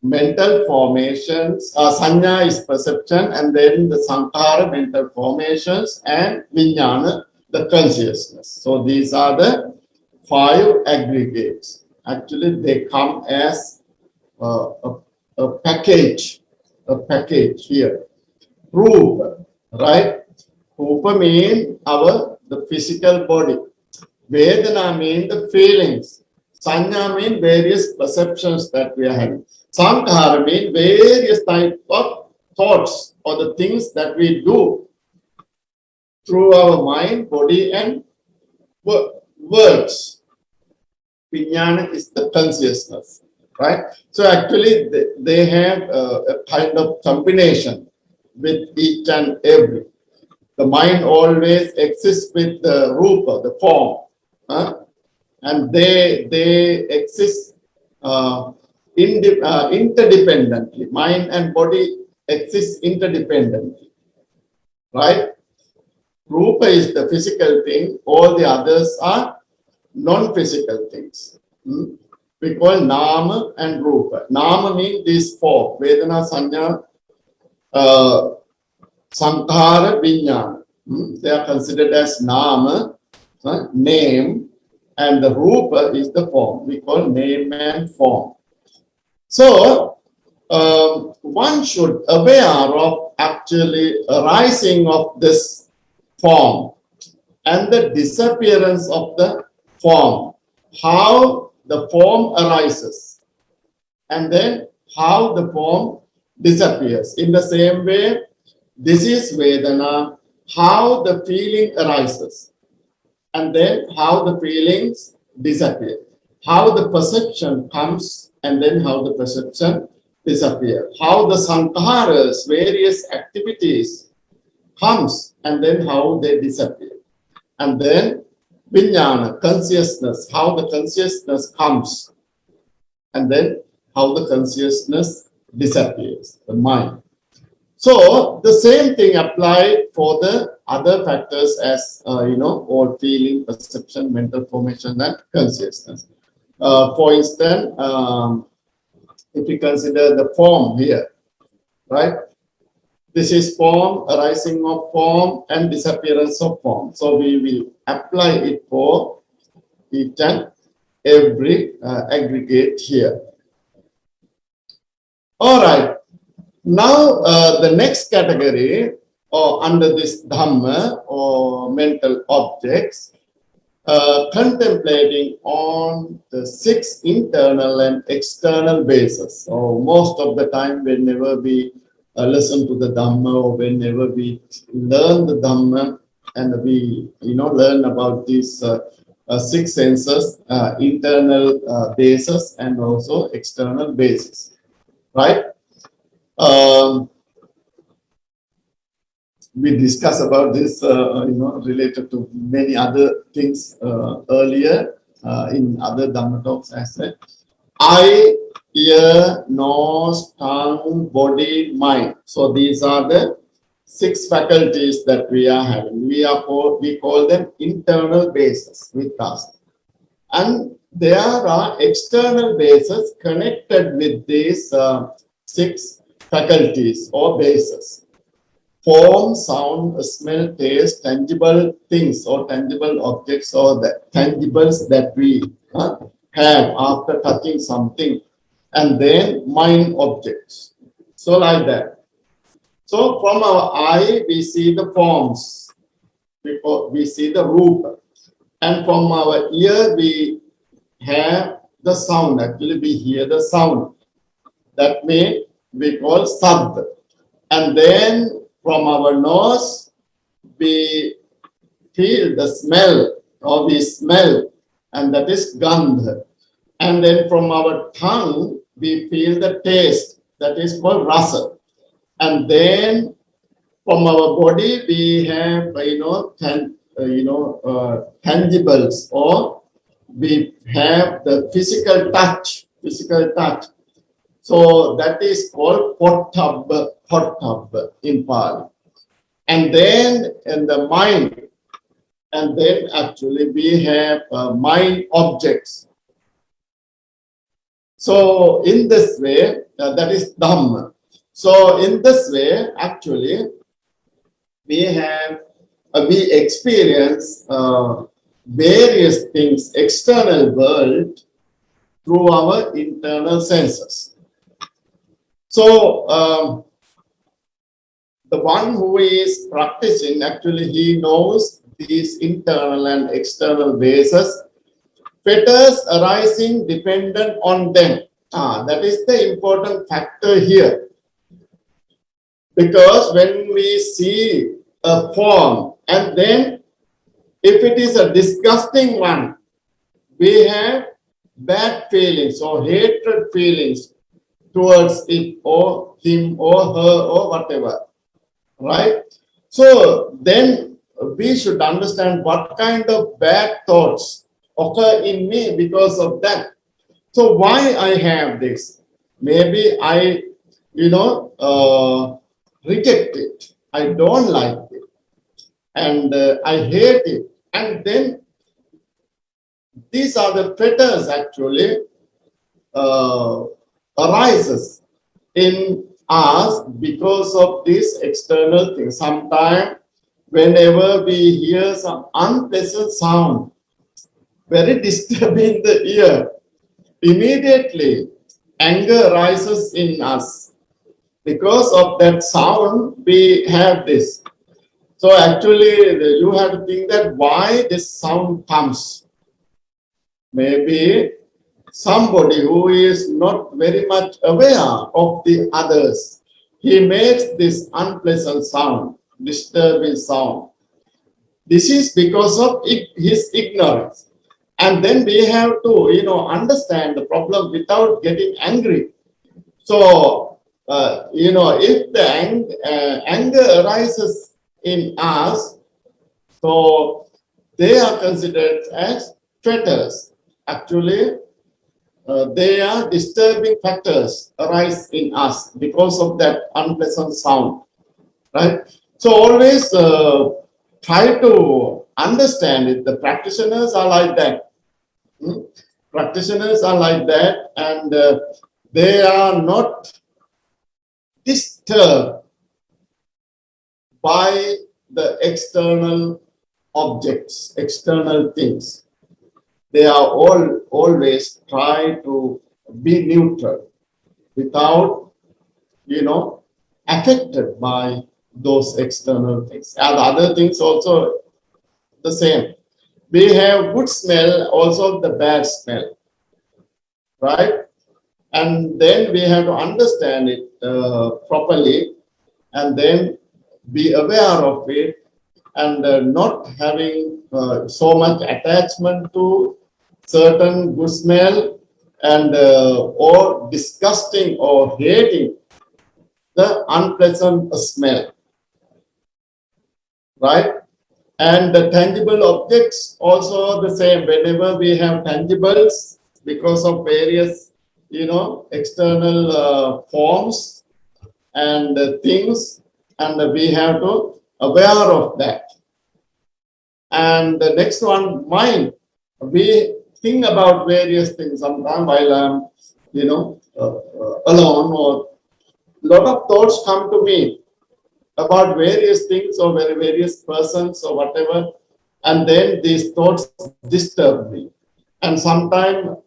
mental formations. Sanya is perception, and then the Sankhara, mental formations, and Vijnana, the consciousness. So these are the 5 aggregates. Actually, they come as a package here. Rupa, right? Rupa means the physical body. Vedana means the feelings. Sanya means various perceptions that we are having. Sankhara means various types of thoughts or the things that we do through our mind, body, and words. Vijnana is the consciousness, right? So actually, they have a kind of combination with each and every. The mind always exists with the rupa, the form, and they exist interdependently. Mind and body exist interdependently, right? Rupa is the physical thing. All the others are non-physical things. We call Nama and Rupa. Nama means these 4. Vedana, Sanya, Sankhara, Vijnana. They are considered as Nama, name, and the Rupa is the form. We call name and form. So, one should aware of actually arising of this form and the disappearance of the form. How the form arises and then how the form disappears. In the same way, this is Vedana, how the feeling arises and then how the feelings disappear. How the perception comes and then how the perception disappears. How the sankharas, various activities comes and then how they disappear. And then Vijnana, consciousness, how the consciousness comes, and then how the consciousness disappears, the mind. So the same thing applied for the other factors as, all feeling, perception, mental formation, and consciousness. For instance, if we consider the form here, right? This is form, arising of form, and disappearance of form. So we will apply it for each and every aggregate here. All right. Now, the next category, or under this Dhamma, or mental objects, contemplating on the 6 internal and external bases. So most of the time, whenever we listen to the Dhamma, or whenever we learn the Dhamma, and we learn about these 6 senses, internal bases and also external bases, right? We discussed about this, related to many other things earlier in other Dhamma talks as well. Eye, ear, nose, tongue, body, mind. So these are the 6 faculties that we are having. We call them internal bases with us. And there are external bases connected with these 6 faculties or bases. Form, sound, smell, taste, tangible things or tangible objects, or the tangibles that we have after touching something, and then mind objects. So like that. So from our eye, we see the forms. because we see the root. And from our ear, we have the sound. Actually, we hear the sound. That means we call Sabbe. And then from our nose, we feel the smell, or we smell, and that is Gandha. And then from our tongue, we feel the taste, that is called Rasa. And then from our body, we have, tangibles, or we have the physical touch, So that is called Pottabba in Pali. And then in the mind, and then actually we have mind objects. So in this way, that is Dhamma. So in this way, actually, we experience various things, external world, through our internal senses. So the one who is practicing, actually, he knows these internal and external bases, fetters arising dependent on them. That is the important factor here. Because when we see a form, and then if it is a disgusting one, we have bad feelings or hatred feelings towards it, or him or her or whatever, right? So then we should understand what kind of bad thoughts occur in me because of that. So why I have this? Maybe I, reject it. I don't like it. And I hate it. And then these are the fetters actually arises in us because of this external thing. Sometimes whenever we hear some unpleasant sound, very disturbing the ear, immediately anger rises in us. Because of that sound, we have this. So actually, you have to think that why this sound comes. Maybe somebody who is not very much aware of the others, he makes this unpleasant sound, disturbing sound. This is because of his ignorance. And then we have to, understand the problem without getting angry. So, if the anger arises in us, so they are considered as fetters. Actually, they are disturbing factors arise in us because of that unpleasant sound, right? So always try to understand it. The practitioners are like that. Practitioners are like that, and they are not disturbed by the external objects, external things. They are always try to be neutral without, affected by those external things. And other things also the same. We have good smell, also the bad smell, right? And then we have to understand it properly, and then be aware of it, and not having so much attachment to certain good smell, and or disgusting or hating the unpleasant smell, right? And the tangible objects also the same. Whenever we have tangibles, because of various, external forms and things, and we have to aware of that. And the next one, mind. We think about various things sometimes while I'm, alone, or a lot of thoughts come to me about various things or various persons or whatever, and then these thoughts disturb me, and sometimes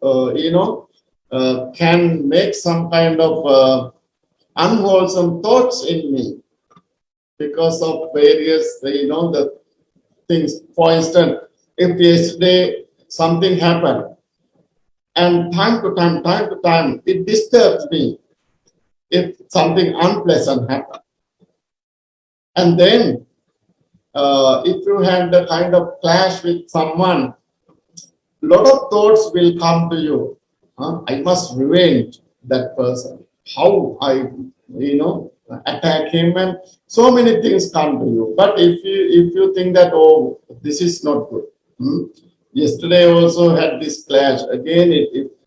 can make some kind of unwholesome thoughts in me because of various, the things. For instance, if yesterday something happened, and time to time, it disturbs me if something unpleasant happens. And then, if you had the kind of clash with someone, lot of thoughts will come to you. I must revenge that person. How I, attack him, and so many things come to you. But if you think that, oh, this is not good. Yesterday also had this clash. Again,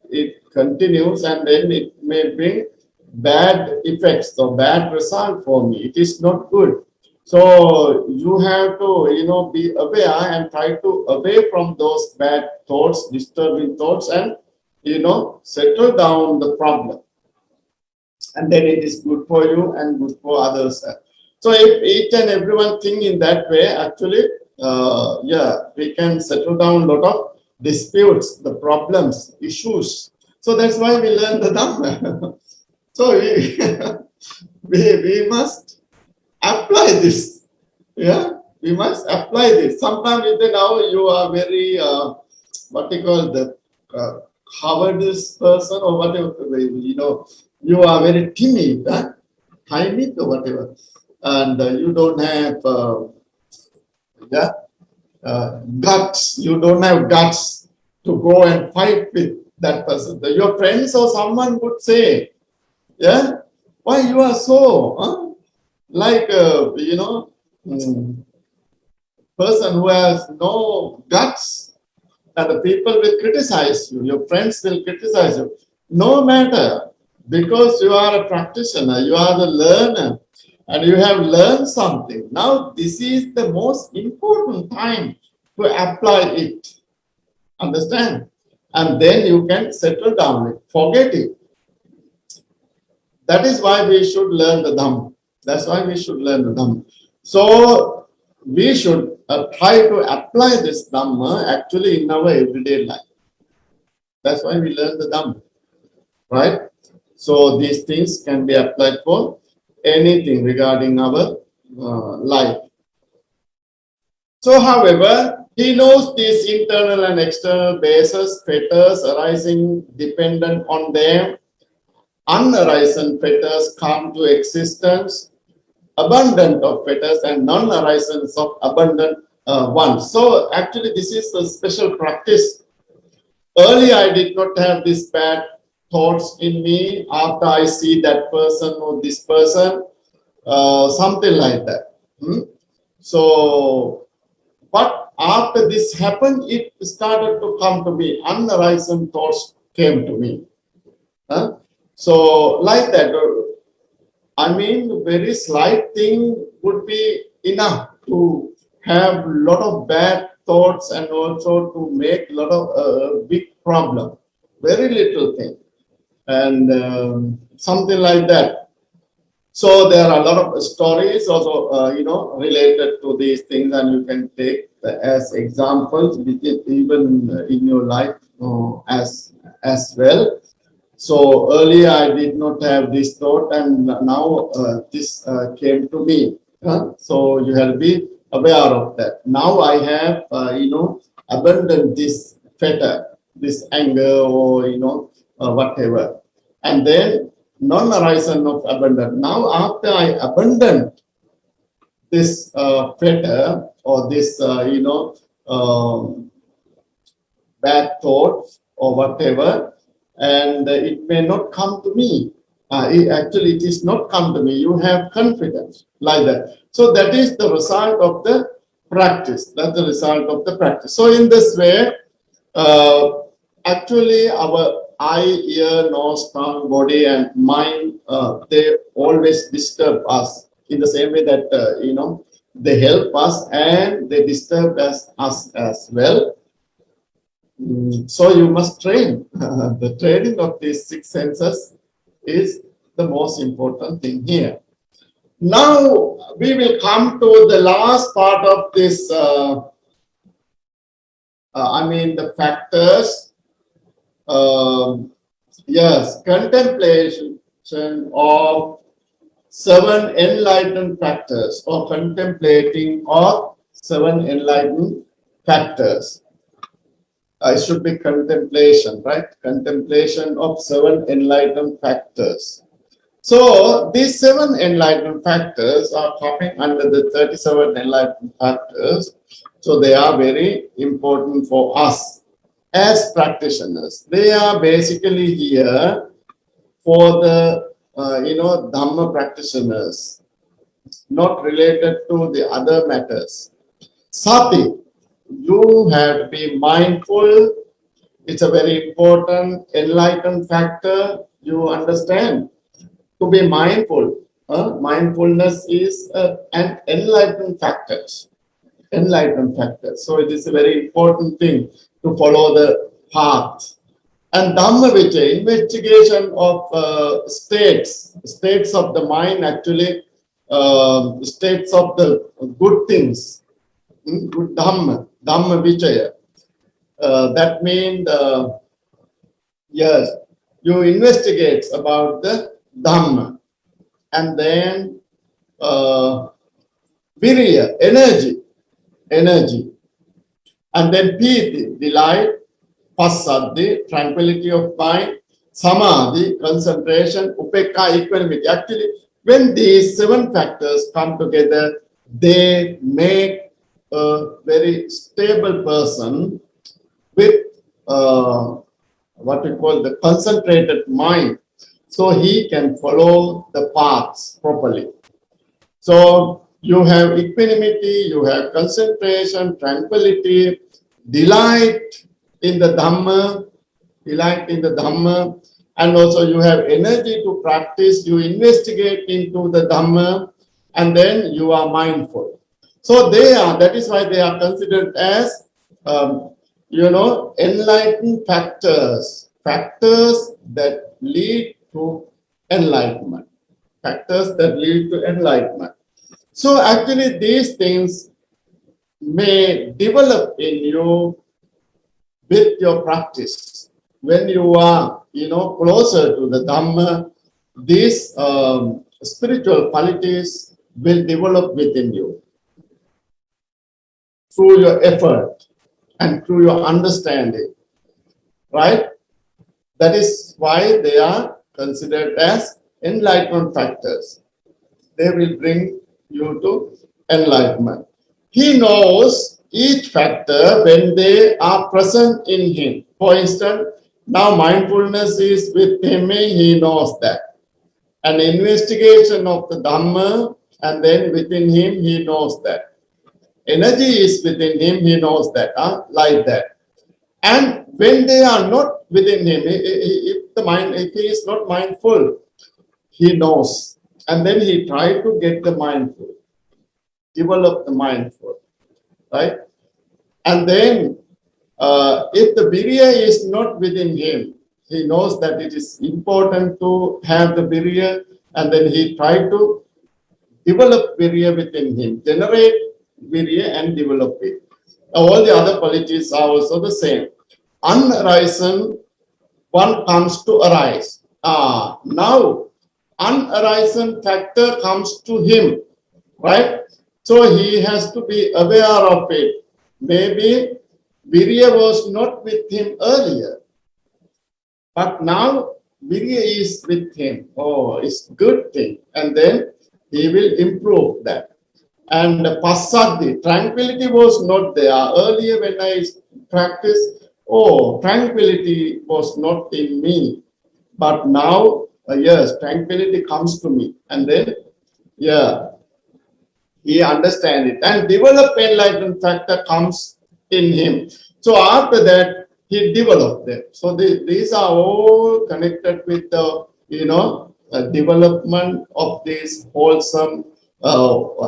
it continues, and then it may bring bad effects or bad result for me. It is not good. So you have to, be aware and try to away from those bad thoughts, disturbing thoughts, and, settle down the problem. And then it is good for you and good for others. So if each and everyone think in that way, actually, we can settle down a lot of disputes, the problems, issues. So that's why we learn the Dhamma. So we must apply this. Yeah, we must apply this. Sometimes now you are very, the cowardice person or whatever, you are very timid, timid or whatever, and you don't have guts. You don't have guts to go and fight with that person. Your friends or someone would say, yeah, why you are so, person who has no guts, and the people will criticize you, your friends will criticize you. No matter, because you are a practitioner, you are the learner, and you have learned something. Now, this is the most important time to apply it. Understand? And then you can settle down it, forget it. That is why we should learn the Dhamma. That's why we should learn the Dhamma. So, we should try to apply this Dhamma actually in our everyday life. That's why we learn the Dhamma. Right? So, these things can be applied for anything regarding our life. So, however, he knows these internal and external bases, fetters arising dependent on them. Unarisen fetters come to existence, abundant of fetters and non-arisens of abundant ones. So actually this is a special practice. Earlier I did not have these bad thoughts in me. After I see that person or this person, something like that. So, but after this happened, it started to come to me. Unarisen thoughts came to me. So, like that, I mean, very slight thing would be enough to have a lot of bad thoughts and also to make a lot of big problem. Very little thing. And something like that. So, there are a lot of stories also, related to these things, and you can take as examples, even in your life as well. So earlier I did not have this thought, and now this came to me. So you have to be aware of that. Now I have, abandoned this fetter, this anger, or whatever, and then non-arisen of abundance. Now after I abandon this fetter or this, bad thoughts or whatever. And it may not come to me. It is not come to me. You have confidence like that. So that is the result of the practice. That's the result of the practice. So in this way, actually our eye, ear, nose, tongue, body, and mind, they always disturb us in the same way that, they help us and they disturb us as well. So you must train. The training of these six senses is the most important thing here. Now we will come to the last part of this, the factors. Yes, contemplation of 7 enlightened factors, or contemplating of 7 enlightened factors. It should be contemplation, right? Contemplation of 7 enlightened factors. So these 7 enlightened factors are coming under the 37 enlightened factors. So they are very important for us as practitioners. They are basically here for the Dhamma practitioners, not related to the other matters. Sati, you have to be mindful. It's a very important enlightened factor. You understand? To be mindful. Mindfulness is an enlightened factor. Enlightened factor. So it is a very important thing to follow the path. And Dhamma Vichay, investigation of states of the mind, actually, states of the good things, good Dhamma Vichay. That means, yes, you investigate about the Dhamma, and then Virya, energy, and then Piti, delight, Passaddhi, tranquility of mind, Samadhi, concentration, Upekka, equanimity. Actually, when these 7 factors come together, they make a very stable person with what we call the concentrated mind, so he can follow the paths properly. So you have equanimity, you have concentration, tranquility, delight in the Dhamma, and also you have energy to practice, you investigate into the Dhamma, and then you are mindful. So that is why they are considered as, enlightened factors that lead to enlightenment. So actually these things may develop in you with your practice. When you are, closer to the Dhamma, these spiritual qualities will develop within you through your effort and through your understanding, right? That is why they are considered as enlightenment factors. They will bring you to enlightenment. He knows each factor when they are present in him. For instance, now mindfulness is with him, he knows that. An investigation of the Dhamma, and then within him, he knows that. Energy is within him, he knows that, like that. And when they are not within him, if he is not mindful, he knows. And then he tries to get the mindful, develop the mindful, right? And then if the virya is not within him, he knows that it is important to have the virya, and then he tries to develop virya within him, generate virya and develop it. All the other qualities are also the same. Unarisen, one comes to arise. Now, unarisen factor comes to him, right? So he has to be aware of it. Maybe virya was not with him earlier, but now virya is with him. Oh, it's a good thing. And then he will improve that. And Passaddhi, tranquility was not there. Earlier when I practiced, tranquility was not in me. But now, yes, tranquility comes to me. And then, he understands it. And develop enlightenment factor comes in him. So after that, he developed them. So these are all connected with the, development of these wholesome.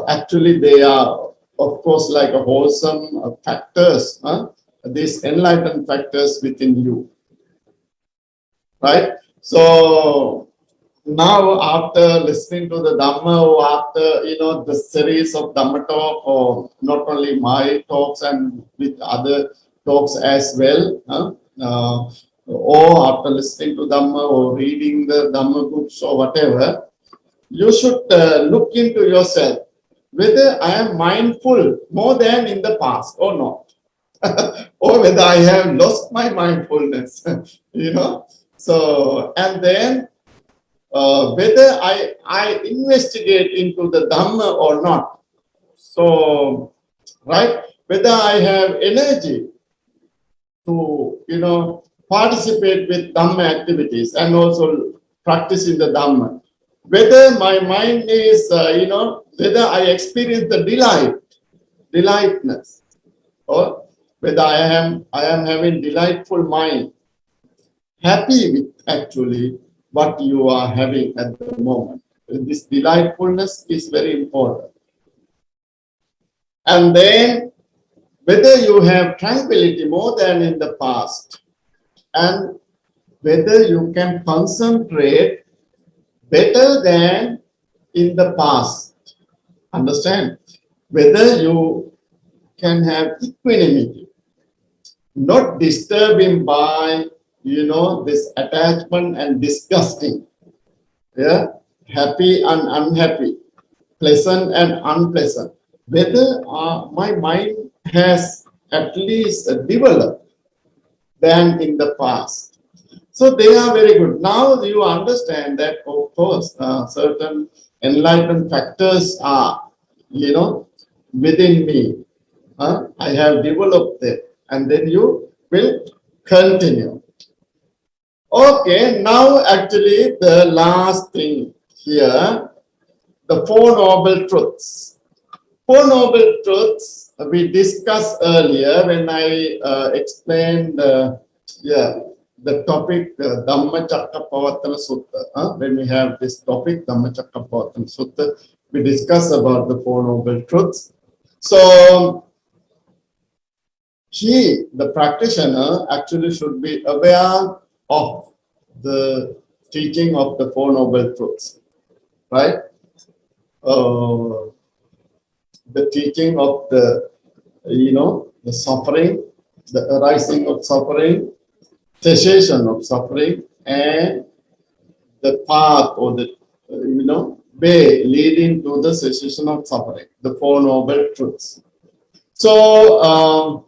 Actually, they are, of course, like a wholesome factors. These enlightened factors within you, right? So now, after listening to the Dhamma, or after the series of Dhamma talk, or not only my talks and with other talks as well, or after listening to Dhamma or reading the Dhamma books or whatever, you should look into yourself. whether I am mindful more than in the past or not, or whether I have lost my mindfulness, you know. So, and then whether I investigate into the Dhamma or not. So, right, whether I have energy to, participate with Dhamma activities and also practicing the Dhamma. Whether my mind is, whether I experience the delightness, or whether I am having delightful mind, happy with actually what you are having at the moment. This delightfulness is very important. And then whether you have tranquility more than in the past, and whether you can concentrate better than in the past. Understand? Whether you can have equanimity, not disturbing by, this attachment and disgusting. Yeah, happy and unhappy, pleasant and unpleasant. Whether my mind has at least developed than in the past. So they are very good. Now you understand that, of course, certain enlightened factors are, within me. I have developed it, and then you will continue. Okay, now actually the last thing here, the Four Noble Truths. Four Noble Truths we discussed earlier when I explained, the topic Dhamma-Cakkappavattana Sutta. When we have this topic, Dhamma-Cakkappavattana Sutta, we discuss about the Four Noble Truths. So, the practitioner, actually should be aware of the teaching of the Four Noble Truths, right? The teaching of the suffering, the arising of suffering, cessation of suffering, and the path or the way leading to the cessation of suffering, the Four Noble Truths. So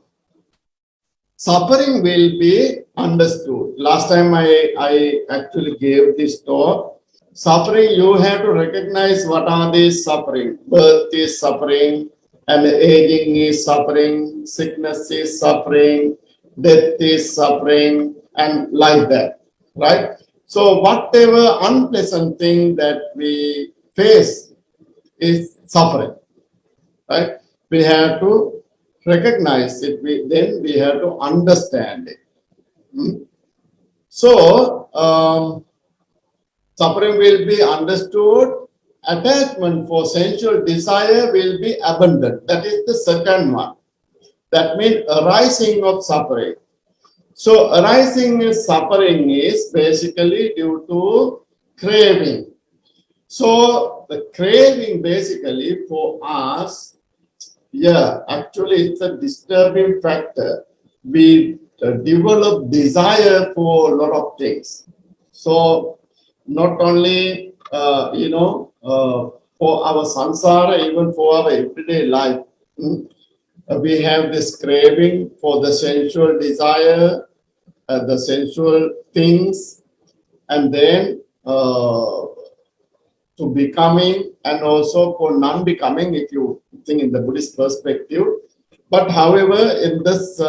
suffering will be understood. Last time I actually gave this talk. Suffering, you have to recognize what are these suffering. Birth is suffering, and aging is suffering, sickness is suffering, death is suffering, and like that, right? So whatever unpleasant thing that we face is suffering, right? We have to recognize it, then we have to understand it. So, suffering will be understood. Attachment for sensual desire will be abandoned. That is the second one. That means arising of suffering. So arising of suffering is basically due to craving. So the craving basically for us, actually it's a disturbing factor. We develop desire for a lot of things. So not only, for our samsara, even for our everyday life, we have this craving for the sensual desire, the sensual things, and then to becoming, and also for non-becoming, if you think in the Buddhist perspective. But however, in this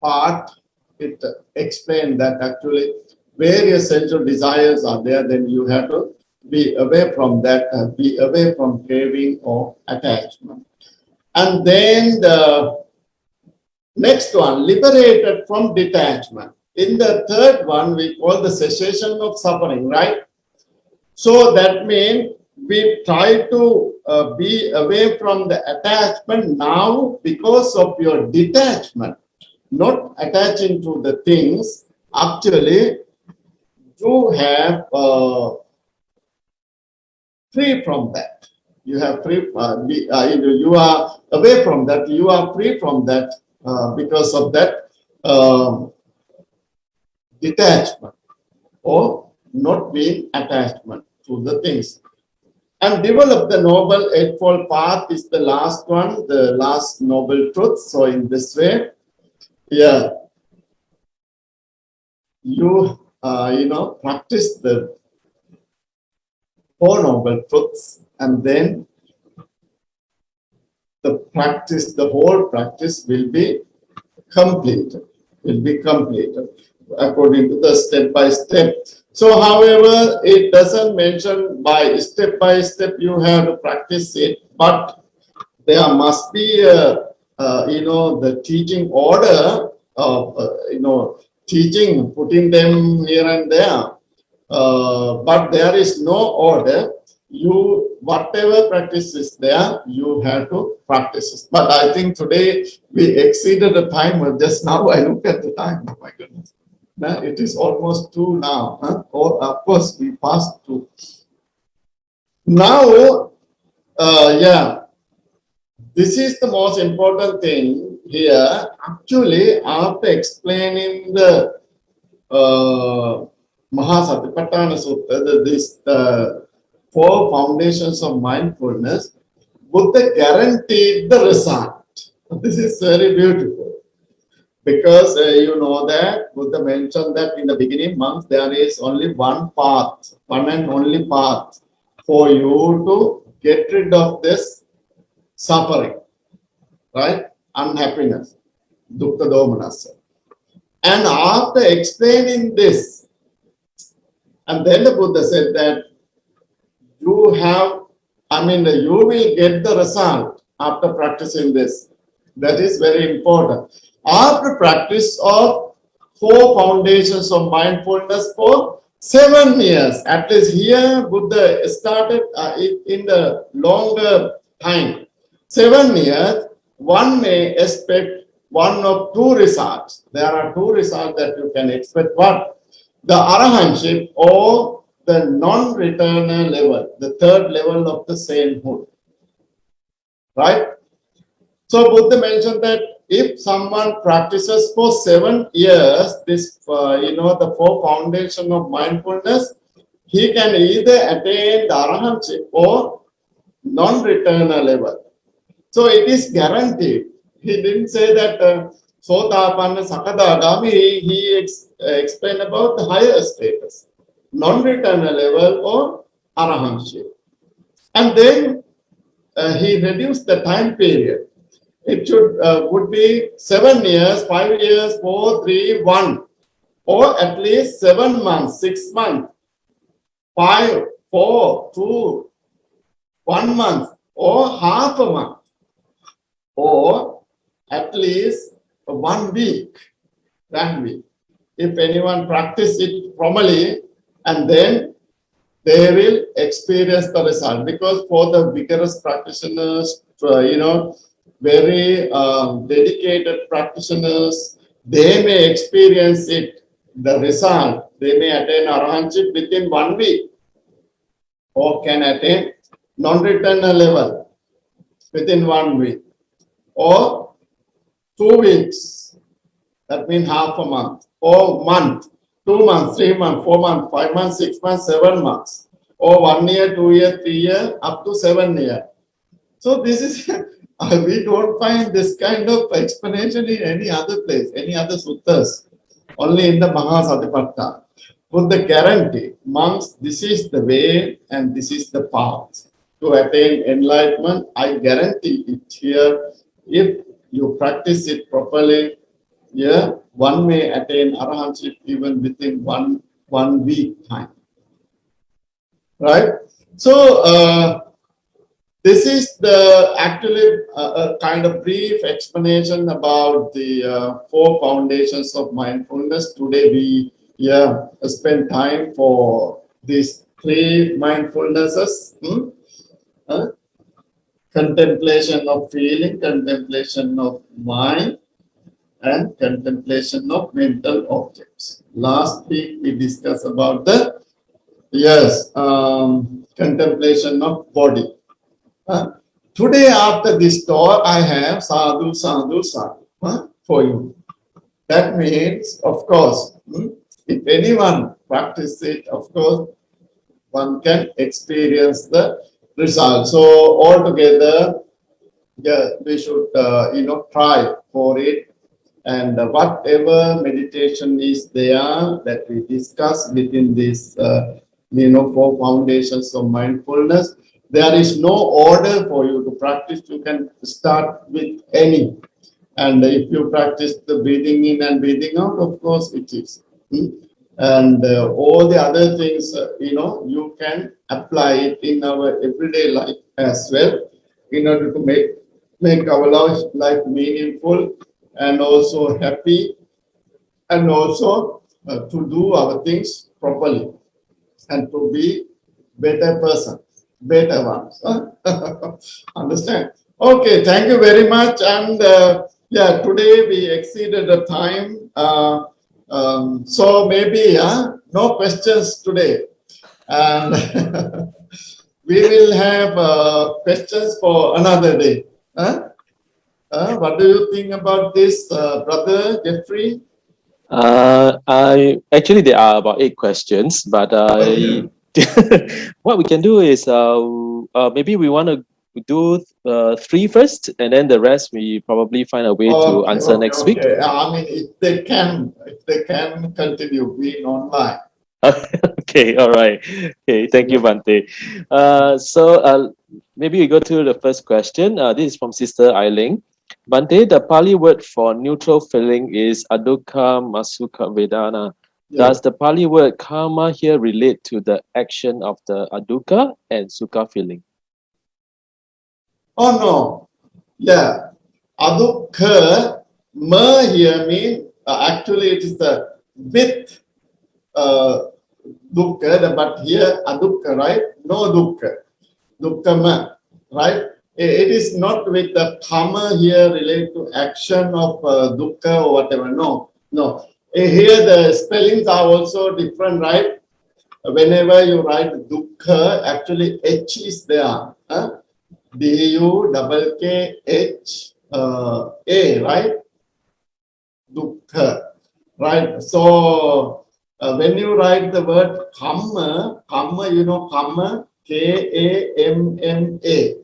part, it explained that actually various sensual desires are there, then you have to be away from that, be away from craving or attachment. And then the next one, liberated from detachment. In the third one, we call the cessation of suffering, right? So that means we try to be away from the attachment now because of your detachment, not attaching to the things. Actually, you have free from that. You have free. You are away from that. You are free from that because of that detachment or not being attachment to the things. And develop the Noble Eightfold Path is the last one, the last Noble Truth. So in this way, yeah, you practice the Four Noble Truths, and then the whole practice will be completed, according to the step by step. So, however, it doesn't mention by step you have to practice it, but there must be the teaching order of teaching, putting them here and there. But there is no order. Whatever practice is there, you have to practice it. But I think today we exceeded the time. Just now I look at the time. Oh my goodness. Now it is almost 2 now. Huh? Or of course we passed 2. Now, this is the most important thing here. Actually, after explaining the Mahāsatipaṭṭhāna Sutta, 4 foundations of mindfulness, Buddha guaranteed the result. This is very beautiful, because you know that Buddha mentioned that in the beginning, monks, there is only one path, one and only path for you to get rid of this suffering, right? Unhappiness, dukkha domanassa. And after explaining this, and then the Buddha said that you will get the result after practicing this. That is very important. After practice of 4 foundations of mindfulness for 7 years, at least here Buddha started in the longer time. 7 years, one may expect one of 2 results. There are 2 results that you can expect. What? The arahantship or the non-returner level, the 3rd level of the sainthood. Right? So Buddha mentioned that if someone practices for 7 years, this, the 4 foundation of mindfulness, he can either attain the arahantship or non-returner level. So it is guaranteed. He didn't say that Sotapanna Sakadagami, he explained about the higher status, non-returner level or arahantship. And then he reduced the time period. It would be 7 years, 5 years, 4, 3, 1, or at least 7 months, 6 months, 5, 4, 2, 1 month, or half a month, or at least 1 week. 1 week. If anyone practice it formally, and then they will experience the result. Because for the vigorous practitioners, very dedicated practitioners, they may experience it, the result. They may attain arahantship within 1 week, or can attain non-returner level within 1 week, or 2 weeks, that means half a month, or month, 2 months, 3 months, 4 months, 5 months, 6 months, 7 months, or 1 year, 2 years, 3 years, up to 7 years. So this is, we don't find this kind of explanation in any other place, any other suttas, only in the Mahāsatipaṭṭhāna. Buddha guarantee, monks, this is the way and this is the path to attain enlightenment. I guarantee it here. If you practice it properly, one may attain arahantship even within one week time. Right? So, this is the actually a kind of brief explanation about the 4 foundations of mindfulness. Today we spend time for these 3 mindfulnesses. Contemplation of feeling, contemplation of mind, and contemplation of mental objects. Last week we discussed about the contemplation of body. Today after this talk, I have Sādhu, Sādhu, Sādhu for you. That means, of course, if anyone practices it, of course, one can experience the result. So altogether, yeah, we should try for it. And whatever meditation is there that we discuss within this, 4 foundations of mindfulness, there is no order for you to practice. You can start with any. And if you practice the breathing in and breathing out, of course it is. And all the other things, you can apply it in our everyday life as well, in order to make our life meaningful and also happy, and also to do our things properly and to be better person, better ones. Understand? Okay, thank you very much. And today we exceeded the time. So maybe no questions today. And we will have questions for another day. What do you think about this, Brother Jeffrey? Actually, there are about 8 questions, but what we can do is maybe we want to do 3 first, and then the rest we probably find a way to answer next week. I mean, if they can continue being online. Okay, all right. Okay, thank you, Bhante. So maybe we go to the first question. This is from Sister Ailing. Bhante, the Pali word for neutral feeling is adukkha masukha vedana. Does the Pali word karma here relate to the action of the adukkha and sukha feeling? Oh no, yeah. Adukkha, ma here means actually it is the with dukkha, but here adukkha, right? No dukkha, dukkha ma, right? It is not with the karma here related to action of dukkha or whatever. No. Here the spellings are also different, right? Whenever you write dukkha, actually H is there. D-U-K-K-H-A, right? Dukkha, right? So when you write the word kamma, kamma, K-A-M-M-A,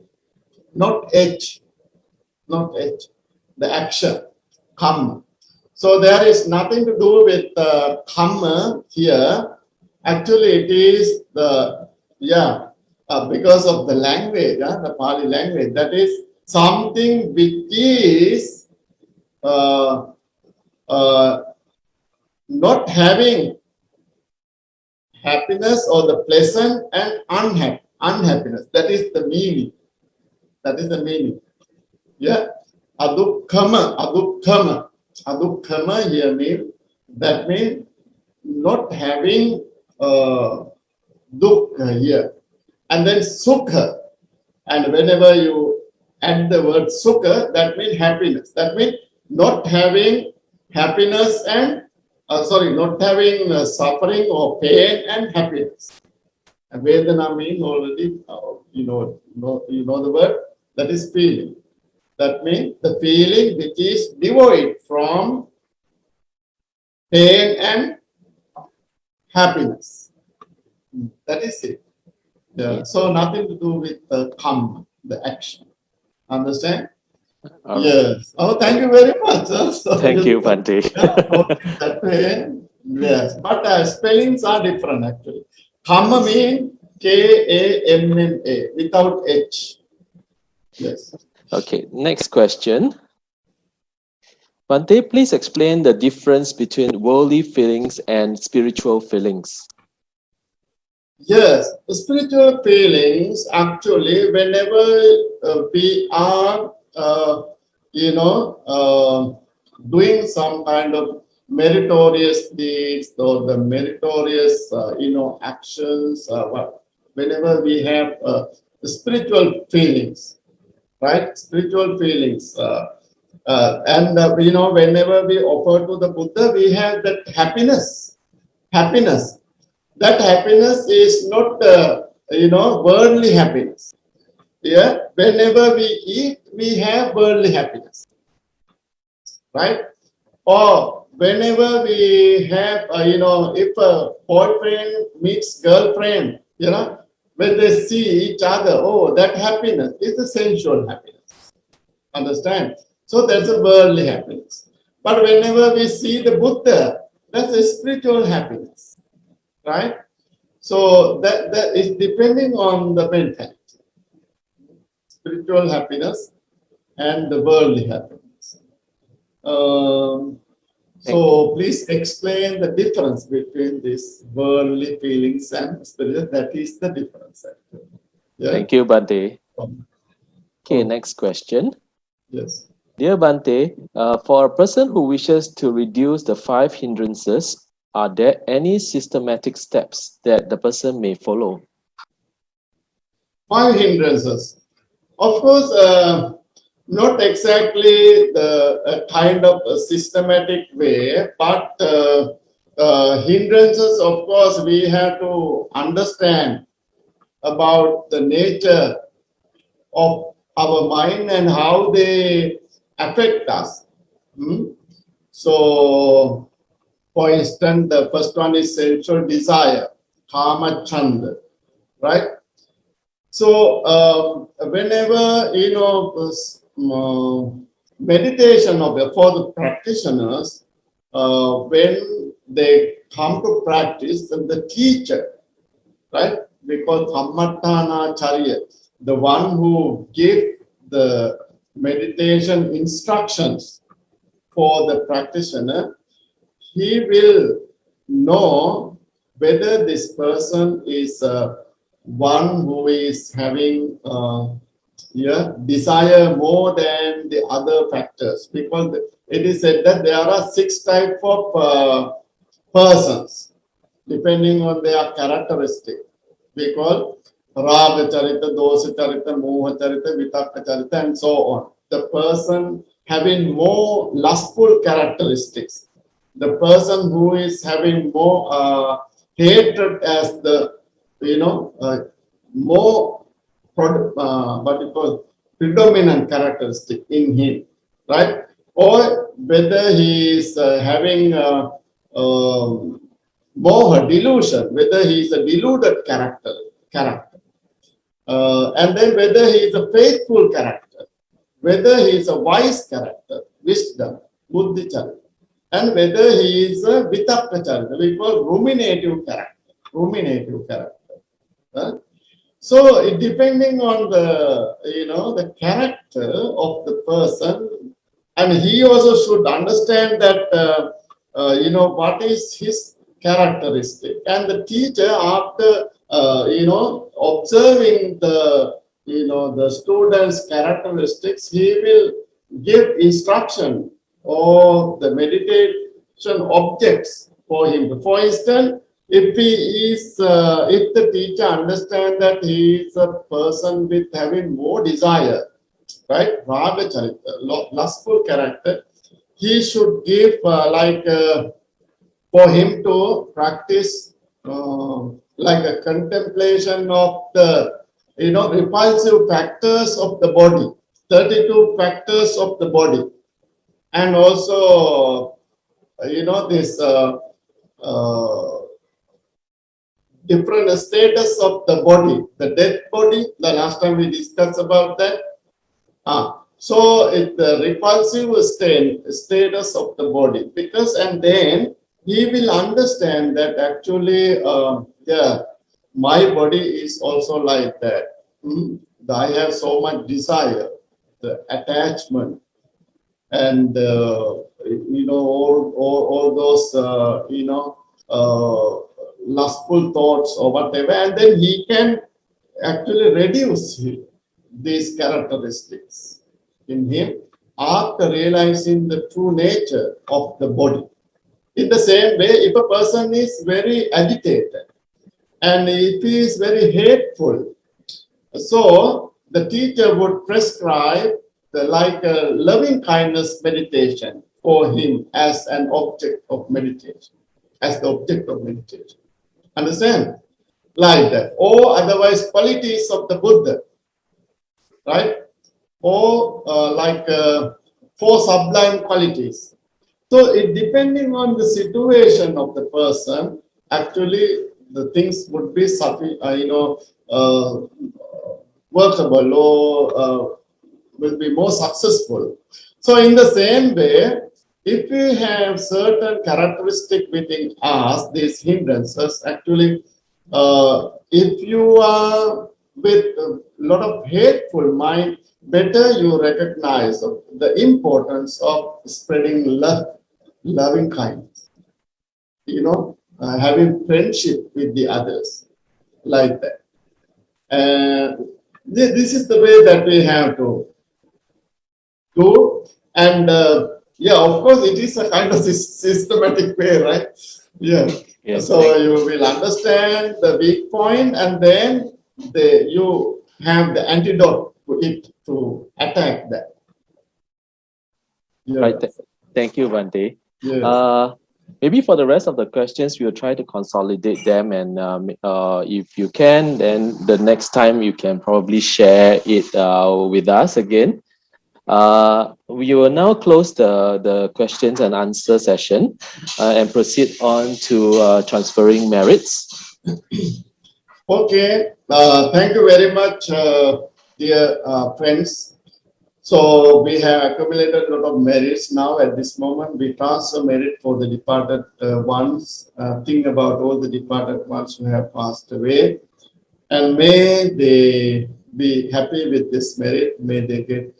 not H, the action, kamma. So there is nothing to do with kamma here. Actually, it is because of the language, the Pali language, that is something which is not having happiness or the pleasant and unhappiness. That is the meaning. Yeah. Adukkama here means, that means not having dukkha here. And then sukha. And whenever you add the word sukha, that means happiness. That means not having happiness and not having suffering or pain and happiness. And Vedana means already, you know the word, that is feeling. That means the feeling which is devoid from pain and happiness. That is it. Yeah. So nothing to do with the karma, the action. Understand? Yes. Oh, thank you very much. So thank you, Bhante. That way, yes. But spellings are different actually. Karma means K-A-M-M-A without H. Yes. Okay, next question. Bhante, please explain the difference between worldly feelings and spiritual feelings. Yes, the spiritual feelings actually, whenever we are, doing some kind of meritorious deeds or the meritorious, actions, whenever we have the spiritual feelings, right? Spiritual feelings. Whenever we offer to the Buddha, we have that happiness. That happiness is not, worldly happiness. Yeah, whenever we eat, we have worldly happiness, right? Or whenever we have, if a boyfriend meets girlfriend, when they see each other, oh, that happiness is the sensual happiness. Understand? So that's a worldly happiness. But whenever we see the Buddha, that's a spiritual happiness. Right? So that is depending on the mentality. Spiritual happiness and the worldly happiness. So please explain the difference between these worldly feelings and spiritual. That is the difference. Actually. Yeah? Thank you, Bhante. Okay, next question. Yes. Dear Bhante, for a person who wishes to reduce the 5 hindrances, are there any systematic steps that the person may follow? 5 hindrances. Of course, not exactly the kind of a systematic way, but hindrances, of course, we have to understand about the nature of our mind and how they affect us. So, for instance, the first one is sensual desire, kama chanda, right? So, whenever, meditation for the practitioners, when they come to practice, the teacher, right? Because Dhamma, the one who gave the meditation instructions for the practitioner, he will know whether this person is one who is having desire more than the other factors, because it is said that there are 6 types of persons depending on their characteristic. We call raga charita, dosa charita, moha charita, vitakka charita, and so on. The person having more lustful characteristics, the person who is having more hatred as the more predominant characteristic in him, right? Or whether he is having more delusion, whether he is a deluded character, and then whether he is a faithful character, whether he is a wise character, wisdom, buddhi charita, and whether he is a vitakka charita, we call ruminative character. So, depending on the character of the person, and he also should understand that what is his characteristic, and the teacher, after observing the student's characteristics, he will give instruction or the meditation objects for him. For instance, if the teacher understands that he is a person with having more desire, right, raga charita, lustful character, he should give for him to practice like a contemplation of the repulsive factors of the body, 32 factors of the body, and also this different status of the body, the dead body. The last time we discussed about that. So it's the repulsive status of the body, because, and then he will understand that actually, my body is also like that. I have so much desire, the attachment, and all those lustful thoughts or whatever, and then he can actually reduce these characteristics in him after realizing the true nature of the body. In the same way, if a person is very agitated and if he is very hateful, so the teacher would prescribe a loving kindness meditation for him as an object of meditation, as the object of meditation. Understand? Like that. Or otherwise, qualities of the Buddha, right? Or 4 sublime qualities. So, it depending on the situation of the person, actually the things would be workable or will be more successful. So in the same way, if we have certain characteristic within us, these hindrances, actually, if you are with a lot of hateful mind, better you recognize the importance of spreading love, loving kindness, having friendship with the others, like that. And this is the way that we have to do. And yeah, of course, it is a kind of systematic way, right? Yeah. Yes, So you will understand the weak point, and then you have the antidote to it to attack that. Yeah. Right. Thank you, Bhante. Yes. Maybe for the rest of the questions, we'll try to consolidate them, and if you can, then the next time you can probably share it with us again. We will now close the questions and answer session and proceed on to transferring merits. Okay. Thank you very much, dear friends. So we have accumulated a lot of merits now. At this moment, we transfer merit for the departed ones. Think about all the departed ones who have passed away, and may they be happy with this merit. May they get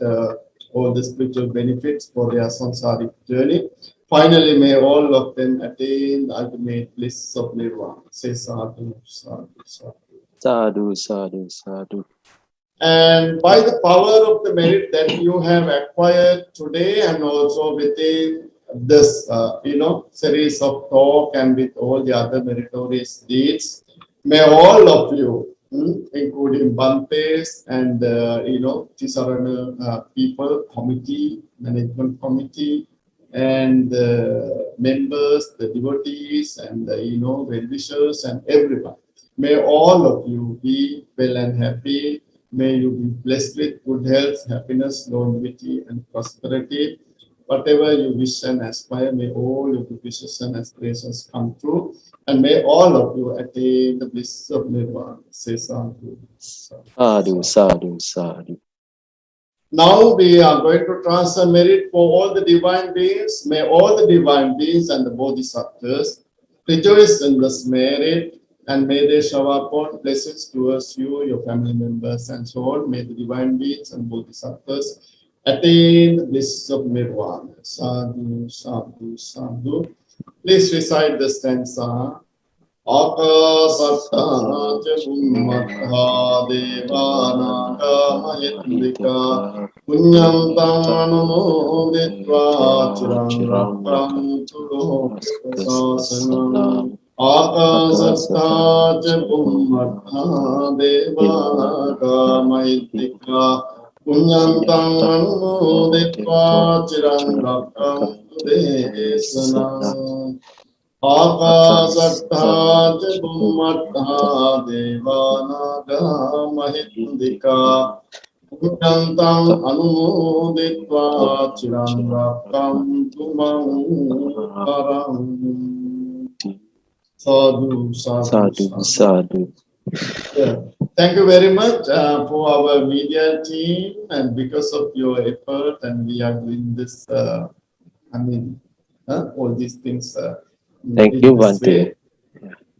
all the spiritual benefits for their samsaric journey. Finally, may all of them attain the ultimate bliss of nirvana. Say sadhu, sadhu, sadhu. Sadhu, sadhu, sadhu. And by the power of the merit that you have acquired today, and also within this, series of talk, and with all the other meritorious deeds, may all of you, including Bhantes and Ti-Sarana people, committee, management committee, and members, the devotees, and the well-wishers, and everyone. May all of you be well and happy. May you be blessed with good health, happiness, longevity, and prosperity. Whatever you wish and aspire, may all your wishes and aspirations come true. And may all of you attain the bliss of nirvana. Say sadhu. Sadhu, sadhu, sadhu. Now we are going to transfer merit for all the divine beings. May all the divine beings and the bodhisattvas rejoice in this merit. And may they shower upon blessings towards you, your family members, and so on. May the divine beings and bodhisattvas attain the bliss of nirvana. Sadhu, sadhu, sadhu. Please recite the stanza. Akasatā ca bhummatthā devānāga mahindika punyam tam anumoditva chiram rakkantu sāsanam. Akasatā ca bhummatthā devānāga mahindika punyam tam anumoditva chiram rakkantu desanam. Akasatā ca bhummatthā devānāga mahindika punyam tam anumoditva chiram rakkantu param. Sadhu, sadhu, sadhu. Yeah. Thank you very much for our media team, and because of your effort, and we are doing this. All these things. Thank you, Bhante.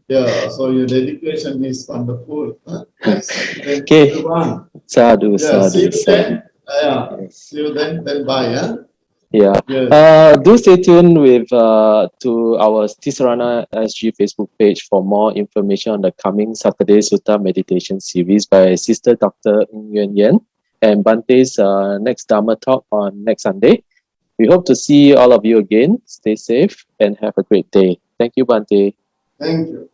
Yeah, so your dedication is wonderful. Okay. Sadhu, sadhu, sadhu. See you then bye. Yeah. Yes. Do stay tuned with to our Ti-Sarana SG Facebook page for more information on the coming Saturday Sutta meditation series by Sister Dr. Nguyen Yen and Bhante's next Dhamma talk on next Sunday. We hope to see all of you again. Stay safe and have a great day. Thank you, Bhante. Thank you.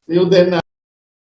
See you then.